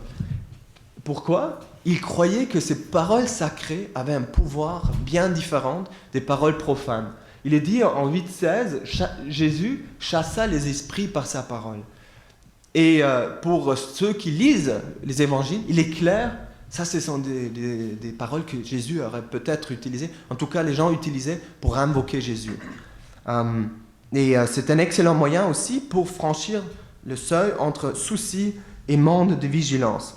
Pourquoi ? Ils croyaient que ces paroles sacrées avaient un pouvoir bien différent des paroles profanes. Il est dit en 8,16, Jésus chassa les esprits par sa parole. Et pour ceux qui lisent les évangiles, il est clair, ça ce sont des paroles que Jésus aurait peut-être utilisées, en tout cas les gens utilisaient pour invoquer Jésus. C'est un excellent moyen aussi pour franchir le seuil entre souci et monde de vigilance.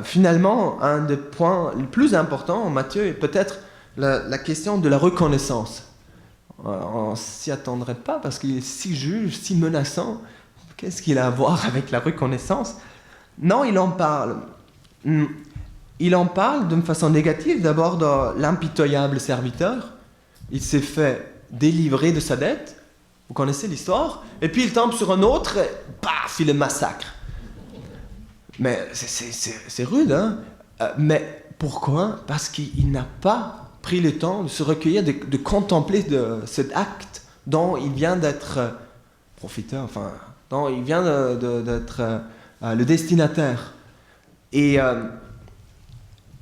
Finalement, un des points les plus importants en Matthieu est peut-être la question de la reconnaissance. On ne s'y attendrait pas parce qu'il est si juge, si menaçant. Qu'est-ce qu'il a à voir avec la reconnaissance? Non, il en parle. Il en parle d'une façon négative. D'abord dans l'impitoyable serviteur. Il s'est fait délivrer de sa dette. Vous connaissez l'histoire. Et puis il tombe sur un autre et paf, il le massacre. Mais c'est rude, hein? Mais pourquoi? Parce qu'il n'a pas pris le temps de se recueillir, de contempler cet acte dont il vient d'être profiteur, enfin, dont il vient d'être le destinataire. Et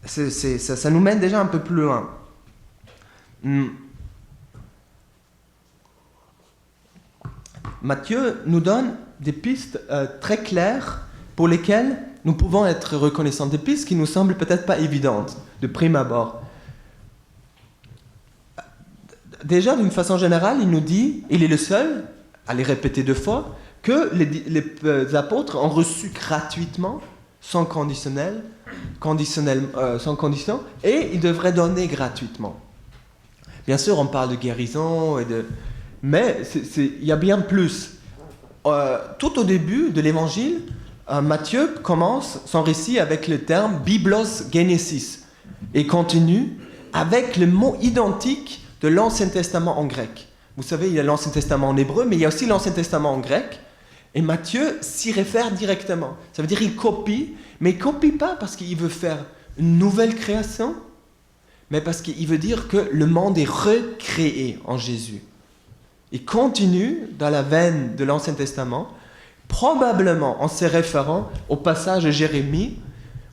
ça nous mène déjà un peu plus loin. Matthieu nous donne des pistes très claires pour lesquelles nous pouvons être reconnaissants. Des pistes qui nous semblent peut-être pas évidentes de prime abord. Déjà, d'une façon générale, il nous dit, il est le seul à les répéter 2 fois, que les apôtres ont reçu gratuitement, sans condition, et ils devraient donner gratuitement. Bien sûr, on parle de guérison, mais il y a bien plus. Tout au début de l'évangile, Matthieu commence son récit avec le terme « biblos genesis » et continue avec le mot identique de l'Ancien Testament en grec. Vous savez, il y a l'Ancien Testament en hébreu, mais il y a aussi l'Ancien Testament en grec. Et Matthieu s'y réfère directement. Ça veut dire qu'il copie, mais il ne copie pas parce qu'il veut faire une nouvelle création, mais parce qu'il veut dire que le monde est recréé en Jésus. Il continue dans la veine de l'Ancien Testament, probablement en se référant au passage de Jérémie,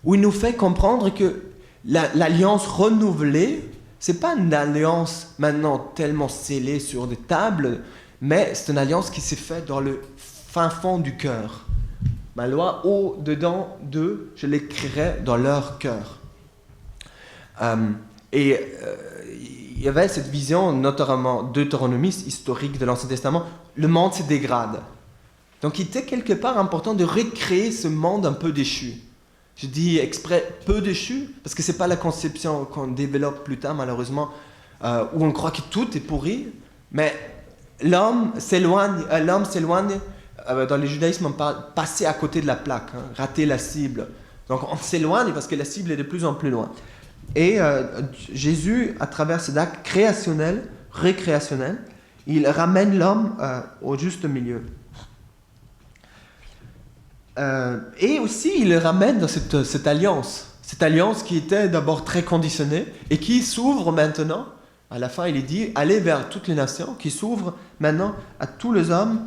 où il nous fait comprendre que l'alliance renouvelée, ce n'est pas une alliance maintenant tellement scellée sur des tables, mais c'est une alliance qui s'est faite dans le fin fond du cœur. Ma loi, au-dedans d'eux, je l'écrirai dans leur cœur. Il y avait cette vision, notamment deutéronomiste, historique de l'Ancien Testament, le monde se dégrade. Donc il était quelque part important de recréer ce monde un peu déchu. Je dis exprès peu déchu, parce que ce n'est pas la conception qu'on développe plus tard, malheureusement, où on croit que tout est pourri, mais l'homme s'éloigne, dans le judaïsme on parle passer à côté de la plaque, hein, rater la cible. Donc on s'éloigne parce que la cible est de plus en plus loin. Et Jésus, à travers cet acte créationnel, récréationnel, il ramène l'homme au juste milieu. Et aussi, il le ramène dans cette alliance qui était d'abord très conditionnée et qui s'ouvre maintenant, à la fin il est dit, allez vers toutes les nations, qui s'ouvre maintenant à tous les hommes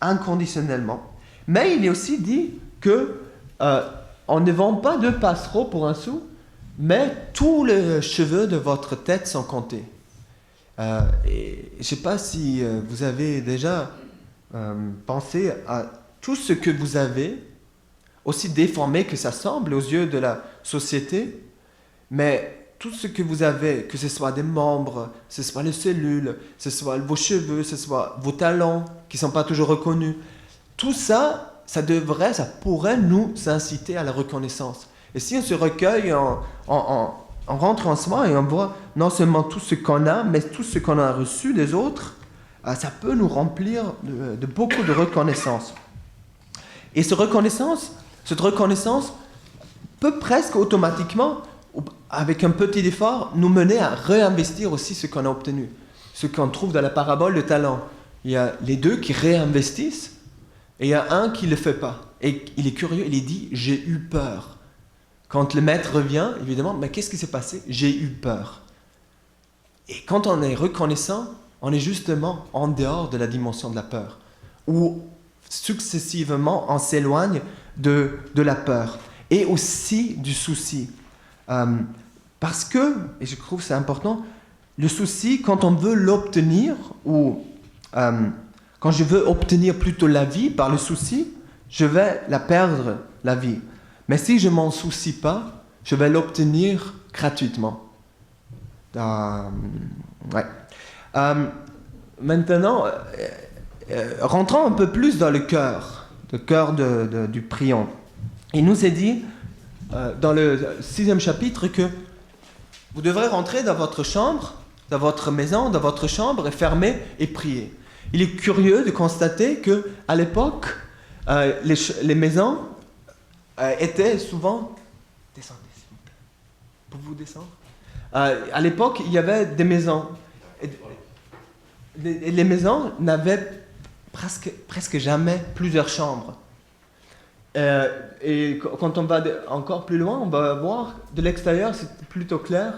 inconditionnellement. Mais il est aussi dit que on ne vend pas 2 passereaux pour un sou, mais tous les cheveux de votre tête sont comptés. Et je ne sais pas si vous avez déjà pensé à tout ce que vous avez, aussi déformé que ça semble aux yeux de la société, mais tout ce que vous avez, que ce soit des membres, que ce soit les cellules, que ce soit vos cheveux, que ce soit vos talents qui ne sont pas toujours reconnus, tout ça, ça pourrait nous inciter à la reconnaissance. Et si on se recueille, on rentre en soi et on voit non seulement tout ce qu'on a, mais tout ce qu'on a reçu des autres, ça peut nous remplir de beaucoup de reconnaissance. Et cette reconnaissance peut presque automatiquement, avec un petit effort, nous mener à réinvestir aussi ce qu'on a obtenu. Ce qu'on trouve dans la parabole de talent. Il y a les 2 qui réinvestissent et il y a un qui ne le fait pas. Et il est curieux, il dit « j'ai eu peur ». Quand le maître revient, il lui demande « mais qu'est-ce qui s'est passé ?»« J'ai eu peur ». Et quand on est reconnaissant, on est justement en dehors de la dimension de la peur. Ou successivement, on s'éloigne de la peur. Et aussi du souci. Parce que, et je trouve que c'est important, le souci, quand on veut l'obtenir, ou Quand je veux obtenir plutôt la vie par le souci, je vais la perdre, la vie. Mais si je m'en soucie pas, je vais l'obtenir gratuitement. Ouais. Maintenant, rentrons un peu plus dans le cœur du priant. Il nous est dit dans le 6e chapitre que vous devrez rentrer dans votre chambre, dans votre maison, dans votre chambre, et fermer et prier. Il est curieux de constater que à l'époque, les maisons étaient souvent... Descendez, s'il vous plaît. Pouvez-vous descendre? À l'époque, il y avait des maisons. Les maisons n'avaient presque jamais plusieurs chambres. Et quand on va encore plus loin, on va voir de l'extérieur, c'est plutôt clair.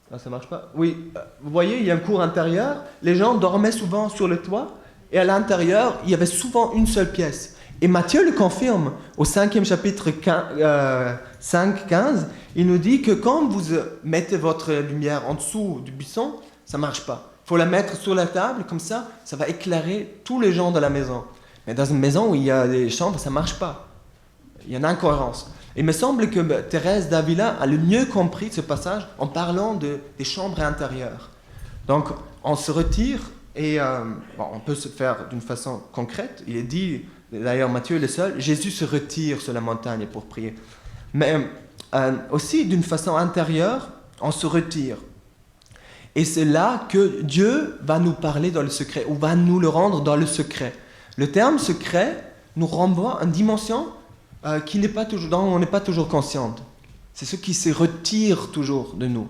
Ah, ça marche pas? Oui, vous voyez, il y a un cours intérieur. Les gens dormaient souvent sur le toit. Et à l'intérieur, il y avait souvent une seule pièce. Et Matthieu le confirme au 5e chapitre 5-15. Il nous dit que quand vous mettez votre lumière en dessous du buisson, ça ne marche pas. Il faut la mettre sur la table, comme ça va éclairer tous les gens de la maison. Mais dans une maison où il y a des chambres, ça ne marche pas. Il y a une incohérence. Il me semble que Thérèse d'Avila a le mieux compris ce passage en parlant des chambres intérieures. Donc, on se retire et on peut se faire d'une façon concrète. Il est dit, d'ailleurs Matthieu est le seul, Jésus se retire sur la montagne pour prier. Mais aussi d'une façon intérieure, on se retire. Et c'est là que Dieu va nous parler dans le secret, ou va nous le rendre dans le secret. Le terme secret nous renvoie à une dimension dont on n'est pas toujours consciente. C'est ce qui se retire toujours de nous.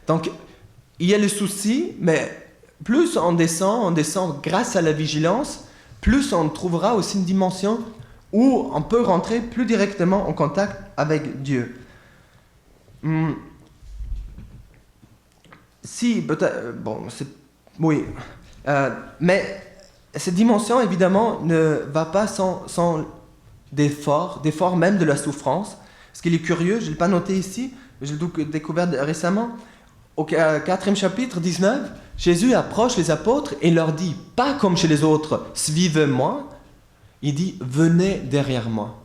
Donc, il y a le souci, mais plus on descend grâce à la vigilance, plus on trouvera aussi une dimension où on peut rentrer plus directement en contact avec Dieu. Mais cette dimension, évidemment, ne va pas sans d'efforts même de la souffrance. Ce qui est curieux, je ne l'ai pas noté ici, je l'ai découvert récemment. Au 4e chapitre 19, Jésus approche les apôtres et leur dit, pas comme chez les autres, suivez-moi, il dit, venez derrière moi.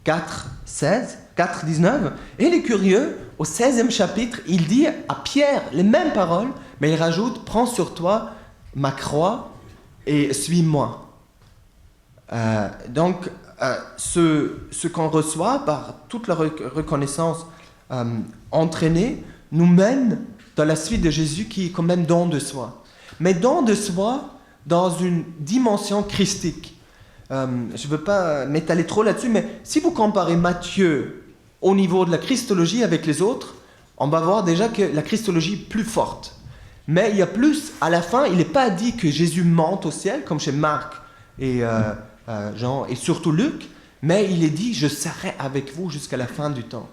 4:19, et il est curieux, au 16e chapitre, il dit à Pierre les mêmes paroles, mais il rajoute, prends sur toi ma croix et suis-moi. Donc, ce qu'on reçoit par toute la reconnaissance entraînée nous mène dans la suite de Jésus qui est quand même don de soi. Mais don de soi dans une dimension christique. Je ne veux pas m'étaler trop là-dessus, mais si vous comparez Matthieu au niveau de la Christologie avec les autres, on va voir déjà que la Christologie est plus forte. Mais il y a plus, à la fin, il n'est pas dit que Jésus monte au ciel, comme chez Marc et Jean, et surtout Luc, mais il est dit, je serai avec vous jusqu'à la fin du temps.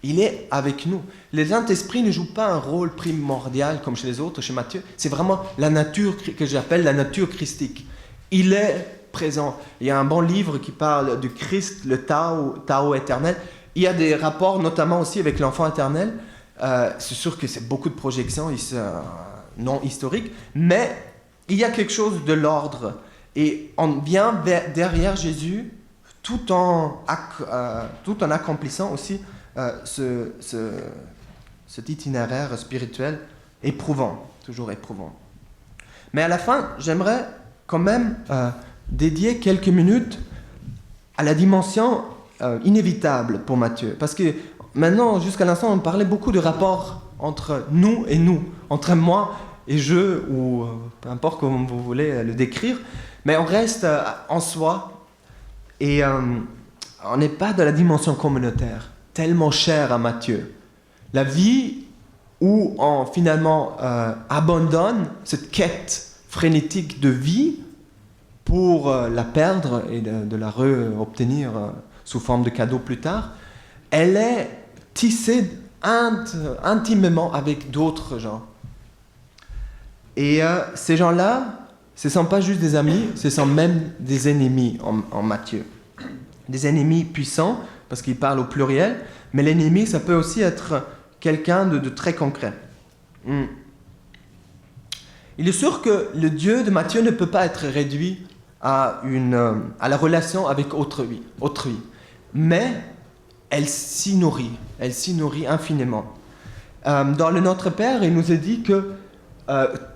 Il est avec nous. Les Saint-Esprit ne jouent pas un rôle primordial comme chez les autres, chez Matthieu. C'est vraiment la nature que j'appelle la nature christique. Il est présent. Il y a un bon livre qui parle du Christ, le Tao éternel. Il y a des rapports notamment aussi avec l'enfant éternel. C'est sûr que c'est beaucoup de projections non historiques, mais il y a quelque chose de l'ordre. Et on vient derrière Jésus tout en accomplissant aussi cet itinéraire spirituel éprouvant, toujours éprouvant. Mais à la fin, j'aimerais quand même dédier quelques minutes à la dimension inévitable pour Matthieu. Parce que maintenant, jusqu'à l'instant, on parlait beaucoup de rapports entre nous et nous, entre moi et je, ou peu importe comment vous voulez le décrire, mais on reste en soi et on n'est pas dans la dimension communautaire, tellement chère à Matthieu. La vie où on finalement abandonne cette quête frénétique de vie pour la perdre et de la obtenir sous forme de cadeau plus tard, elle est tissée intimement avec d'autres gens. Et ces gens-là, ce ne sont pas juste des amis, ce sont même des ennemis en Matthieu. Des ennemis puissants, parce qu'il parle au pluriel, mais l'ennemi, ça peut aussi être quelqu'un de très concret. Il est sûr que le Dieu de Matthieu ne peut pas être réduit à la relation avec autrui. Mais elle s'y nourrit infiniment. Dans le Notre Père, il nous est dit que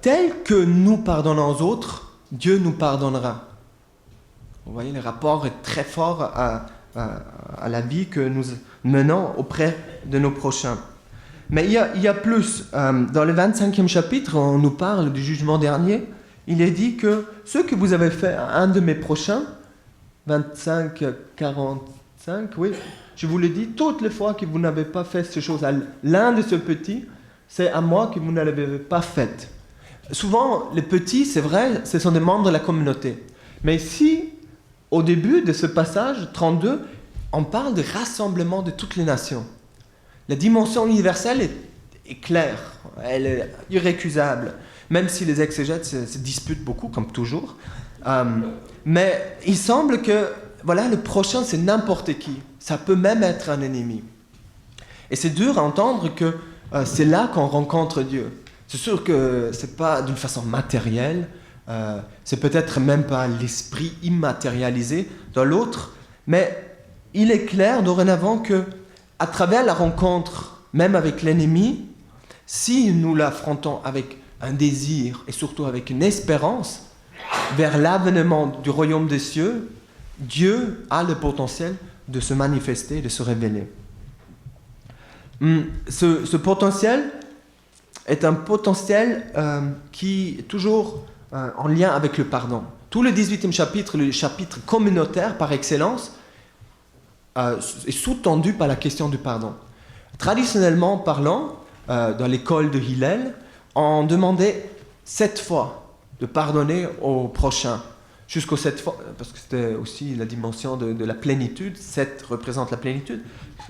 tel que nous pardonnons aux autres, Dieu nous pardonnera. Vous voyez, le rapport est très fort à la vie que nous menons auprès de nos prochains. Mais il y a plus. Dans le 25e chapitre, on nous parle du jugement dernier. Il est dit que ce que vous avez fait à un de mes prochains, 25, 45, oui, je vous le dis, toutes les fois que vous n'avez pas fait ces choses à l'un de ces petits, c'est à moi que vous ne l'avez pas fait. Souvent, les petits, c'est vrai, ce sont des membres de la communauté. Mais si, au début de ce passage 32, on parle de rassemblement de toutes les nations. La dimension universelle est claire, elle est irrécusable, même si les exégètes se disputent beaucoup, comme toujours. Mais il semble que voilà, le prochain, c'est n'importe qui. Ça peut même être un ennemi. Et c'est dur à entendre que c'est là qu'on rencontre Dieu. C'est sûr que ce n'est pas d'une façon matérielle, c'est peut-être même pas l'esprit immatérialisé dans l'autre, mais il est clair dorénavant que à travers la rencontre, même avec l'ennemi, si nous l'affrontons avec un désir et surtout avec une espérance vers l'avènement du royaume des cieux, Dieu a le potentiel de se manifester, de se révéler. Ce potentiel est un potentiel qui est toujours en lien avec le pardon. Tout le 18e chapitre, le chapitre communautaire par excellence, est sous-tendu par la question du pardon. Traditionnellement parlant, dans l'école de Hillel, on demandait 7 fois de pardonner au prochain. Jusqu'aux 7 fois, parce que c'était aussi la dimension de la plénitude, 7 représente la plénitude.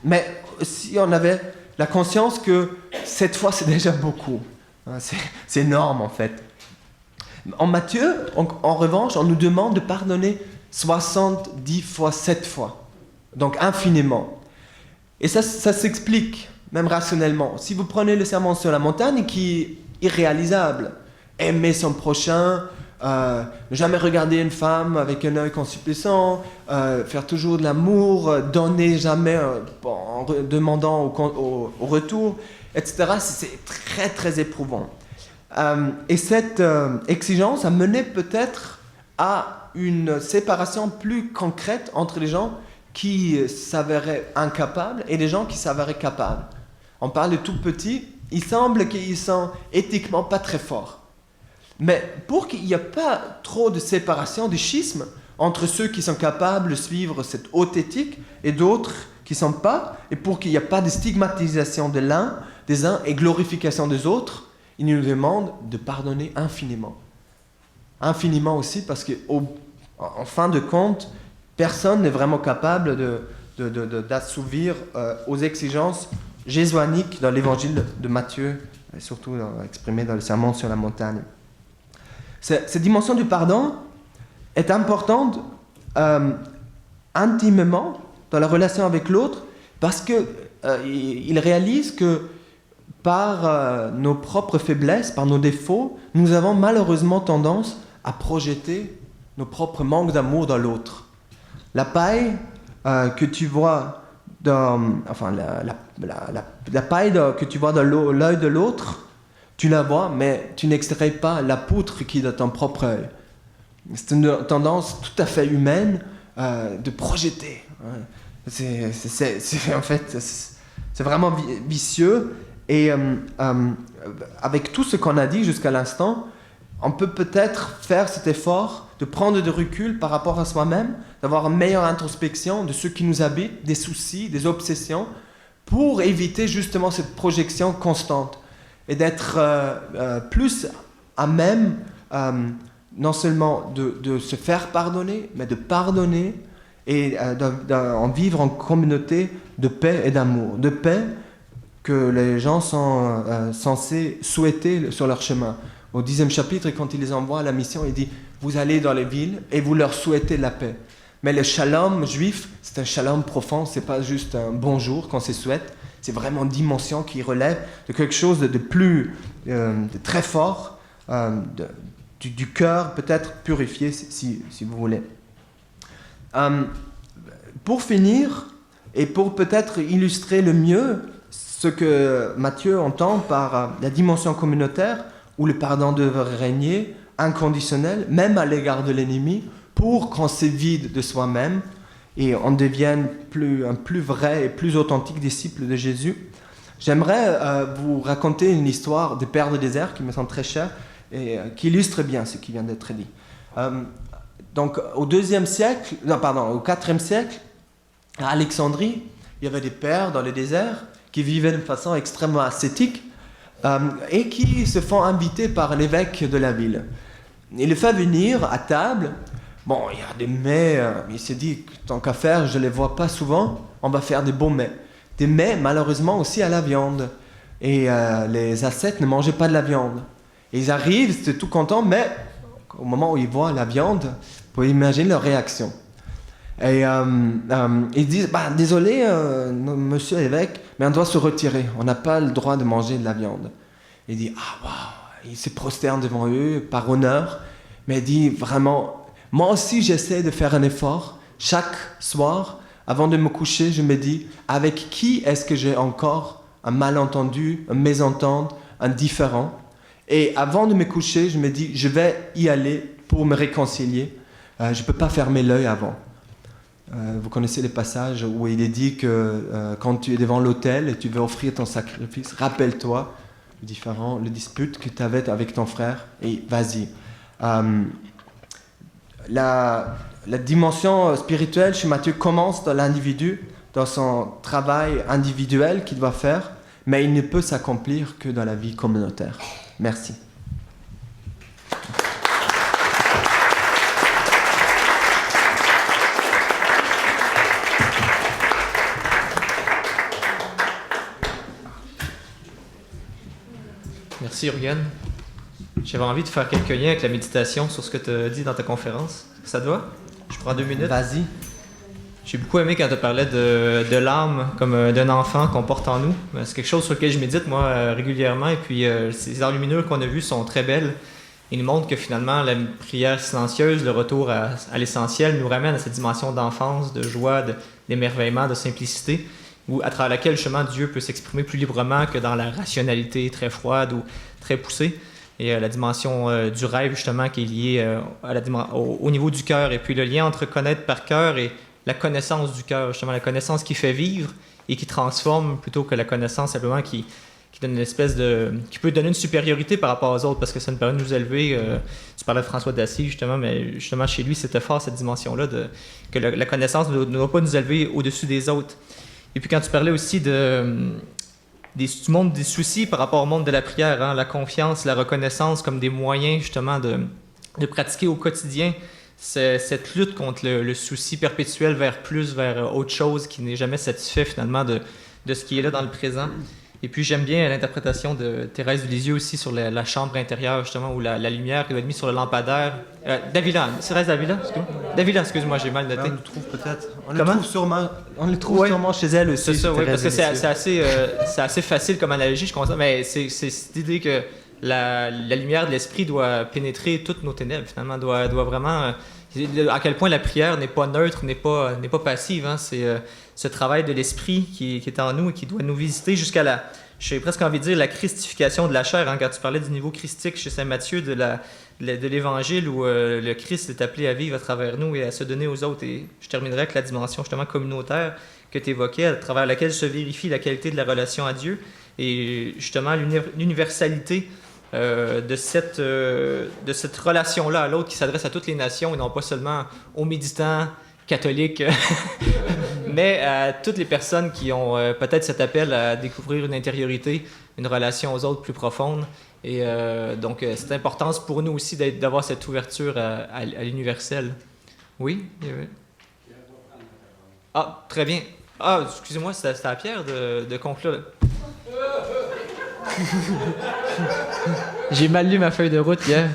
Mais si on avait la conscience que 7 fois c'est déjà beaucoup, c'est énorme en fait. En Matthieu, en revanche, on nous demande de pardonner 70 fois 7 fois. Donc infiniment. Et ça s'explique, même rationnellement. Si vous prenez le sermon sur la montagne, qui est irréalisable, aimer son prochain, ne jamais regarder une femme avec un œil concupiscent, faire toujours de l'amour, donner jamais en demandant au retour, etc. C'est très très éprouvant. Et cette exigence a mené peut-être à une séparation plus concrète entre les gens qui s'avéraient incapables et les gens qui s'avéraient capables. On parle de tout petits, il semble qu'ils sont éthiquement pas très forts. Mais pour qu'il n'y ait pas trop de séparation, de schisme entre ceux qui sont capables de suivre cette haute éthique et d'autres qui ne sont pas, et pour qu'il n'y ait pas de stigmatisation des uns et glorification des autres, il nous demande de pardonner infiniment. Infiniment aussi parce qu'en fin de compte, personne n'est vraiment capable d'assouvir aux exigences jésuaniques dans l'évangile de Matthieu, et surtout exprimé dans le sermon sur la montagne. Cette dimension du pardon est importante intimement dans la relation avec l'autre parce qu'il réalise que par nos propres faiblesses, par nos défauts, nous avons malheureusement tendance à projeter nos propres manques d'amour dans l'autre. La paille que tu vois dans, la paille que tu vois dans l'œil de l'autre, tu la vois, mais tu n'extrais pas la poutre qui est dans ton propre œil. C'est une tendance tout à fait humaine de projeter. En fait, c'est vraiment vicieux. Et avec tout ce qu'on a dit jusqu'à l'instant, on peut peut-être faire cet effort de prendre du recul par rapport à soi-même, d'avoir une meilleure introspection de ce qui nous habite, des soucis, des obsessions, pour éviter justement cette projection constante et d'être plus à même non seulement de se faire pardonner, mais de pardonner et d'en vivre en communauté de paix et d'amour. De paix que les gens sont censés souhaiter sur leur chemin. Au 10e chapitre, quand il les envoie à la mission, il dit « Vous allez dans les villes et vous leur souhaitez la paix ». Mais le shalom juif, c'est un shalom profond, c'est pas juste un bonjour qu'on se souhaite, c'est vraiment une dimension qui relève de quelque chose de très fort, du cœur, peut-être purifié si vous voulez. Pour finir, et pour peut-être illustrer le mieux ce que Matthieu entend par la dimension communautaire, où le pardon devrait régner, inconditionnel, même à l'égard de l'ennemi, pour qu'on se vide de soi-même et on devienne un plus vrai et plus authentique disciple de Jésus. J'aimerais vous raconter une histoire des pères du désert qui me semble très chère et qui illustre bien ce qui vient d'être dit. Donc au IVe siècle, au IVe siècle, à Alexandrie, il y avait des pères dans le désert qui vivaient de façon extrêmement ascétique et qui se font inviter par l'évêque de la ville. Il les fait venir à table. Bon, il y a des mets, il s'est dit, tant qu'à faire, je ne les vois pas souvent, on va faire des beaux mets. Des mets, malheureusement, aussi à la viande. Et les ascètes ne mangeaient pas de la viande. Et ils arrivent, ils étaient tout contents, mais au moment où ils voient la viande, vous pouvez imaginer leur réaction. Et ils disent, désolé, monsieur l'évêque, mais on doit se retirer, on n'a pas le droit de manger de la viande. Il dit, waouh, il se prosterne devant eux par honneur, mais il dit vraiment, moi aussi j'essaie de faire un effort, chaque soir, avant de me coucher, je me dis, avec qui est-ce que j'ai encore un malentendu, un mésentente, un différend? Et avant de me coucher, je me dis, je vais y aller pour me réconcilier, je ne peux pas fermer l'œil avant. Vous connaissez les passages où il est dit que quand tu es devant l'autel et tu veux offrir ton sacrifice, rappelle-toi le dispute que tu avais avec ton frère et vas-y. La dimension spirituelle chez Matthieu commence dans l'individu, dans son travail individuel qu'il doit faire, mais il ne peut s'accomplir que dans la vie communautaire. Merci. Merci Jürgen. J'avais envie de faire quelques liens avec la méditation sur ce que tu as dit dans ta conférence. Ça te va? Je prends 2 minutes. Vas-y. J'ai beaucoup aimé quand tu parlais de l'âme comme d'un enfant qu'on porte en nous. C'est quelque chose sur lequel je médite moi régulièrement. Et puis ces enluminures qu'on a vues sont très belles. Ils nous montrent que finalement la prière silencieuse, le retour à l'essentiel, nous ramène à cette dimension d'enfance, de joie, d'émerveillement, de simplicité, où à travers laquelle justement Dieu peut s'exprimer plus librement que dans la rationalité très froide ou très poussée. Et la dimension du rêve justement qui est liée au niveau du cœur. Et puis le lien entre connaître par cœur et la connaissance du cœur, justement la connaissance qui fait vivre et qui transforme plutôt que la connaissance simplement qui donne une espèce qui peut donner une supériorité par rapport aux autres parce que ça nous permet de nous élever. Tu parlais de François d'Assise justement, mais justement chez lui c'était fort cette dimension-là que la connaissance ne doit pas nous élever au-dessus des autres. Et puis quand tu parlais aussi du monde des soucis par rapport au monde de la prière, hein, la confiance, la reconnaissance comme des moyens justement de pratiquer au quotidien cette lutte contre le souci perpétuel vers autre chose qui n'est jamais satisfait finalement de ce qui est là dans le présent. Et puis j'aime bien l'interprétation de Thérèse de Lisieux aussi sur la chambre intérieure justement où la lumière qui doit être mise sur le lampadaire. Thérèse Davila, excuse-moi, j'ai mal noté. On le trouve peut-être. On le trouve sûrement chez elle aussi. C'est ça, oui, parce que c'est assez facile comme analogie, je comprends, mais c'est cette idée que la lumière de l'esprit doit pénétrer toutes nos ténèbres, finalement, doit vraiment... à quel point la prière n'est pas neutre, n'est pas passive, hein, c'est ce travail de l'esprit qui est en nous et qui doit nous visiter jusqu'à j'ai presque envie de dire la christification de la chair, hein, quand tu parlais du niveau christique chez saint Matthieu, de l'évangile où le Christ est appelé à vivre à travers nous et à se donner aux autres. Et je terminerai avec la dimension justement communautaire que tu évoquais, à travers laquelle se vérifie la qualité de la relation à Dieu et justement l'universalité de cette relation-là à l'autre qui s'adresse à toutes les nations et non pas seulement aux méditants catholiques, mais à toutes les personnes qui ont peut-être cet appel à découvrir une intériorité, une relation aux autres plus profonde. Et donc, c'est importance pour nous aussi d'avoir cette ouverture à l'universel. Oui? Ah, très bien. Ah, excusez-moi, c'était à Pierre de conclure. J'ai mal lu ma feuille de route hier.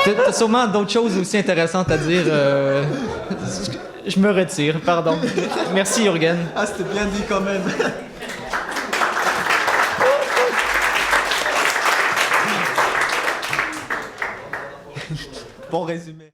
T'as sûrement d'autres choses aussi intéressantes à dire. Je me retire, pardon. Merci, Jürgen. Ah, c'était bien dit quand même. Bon résumé.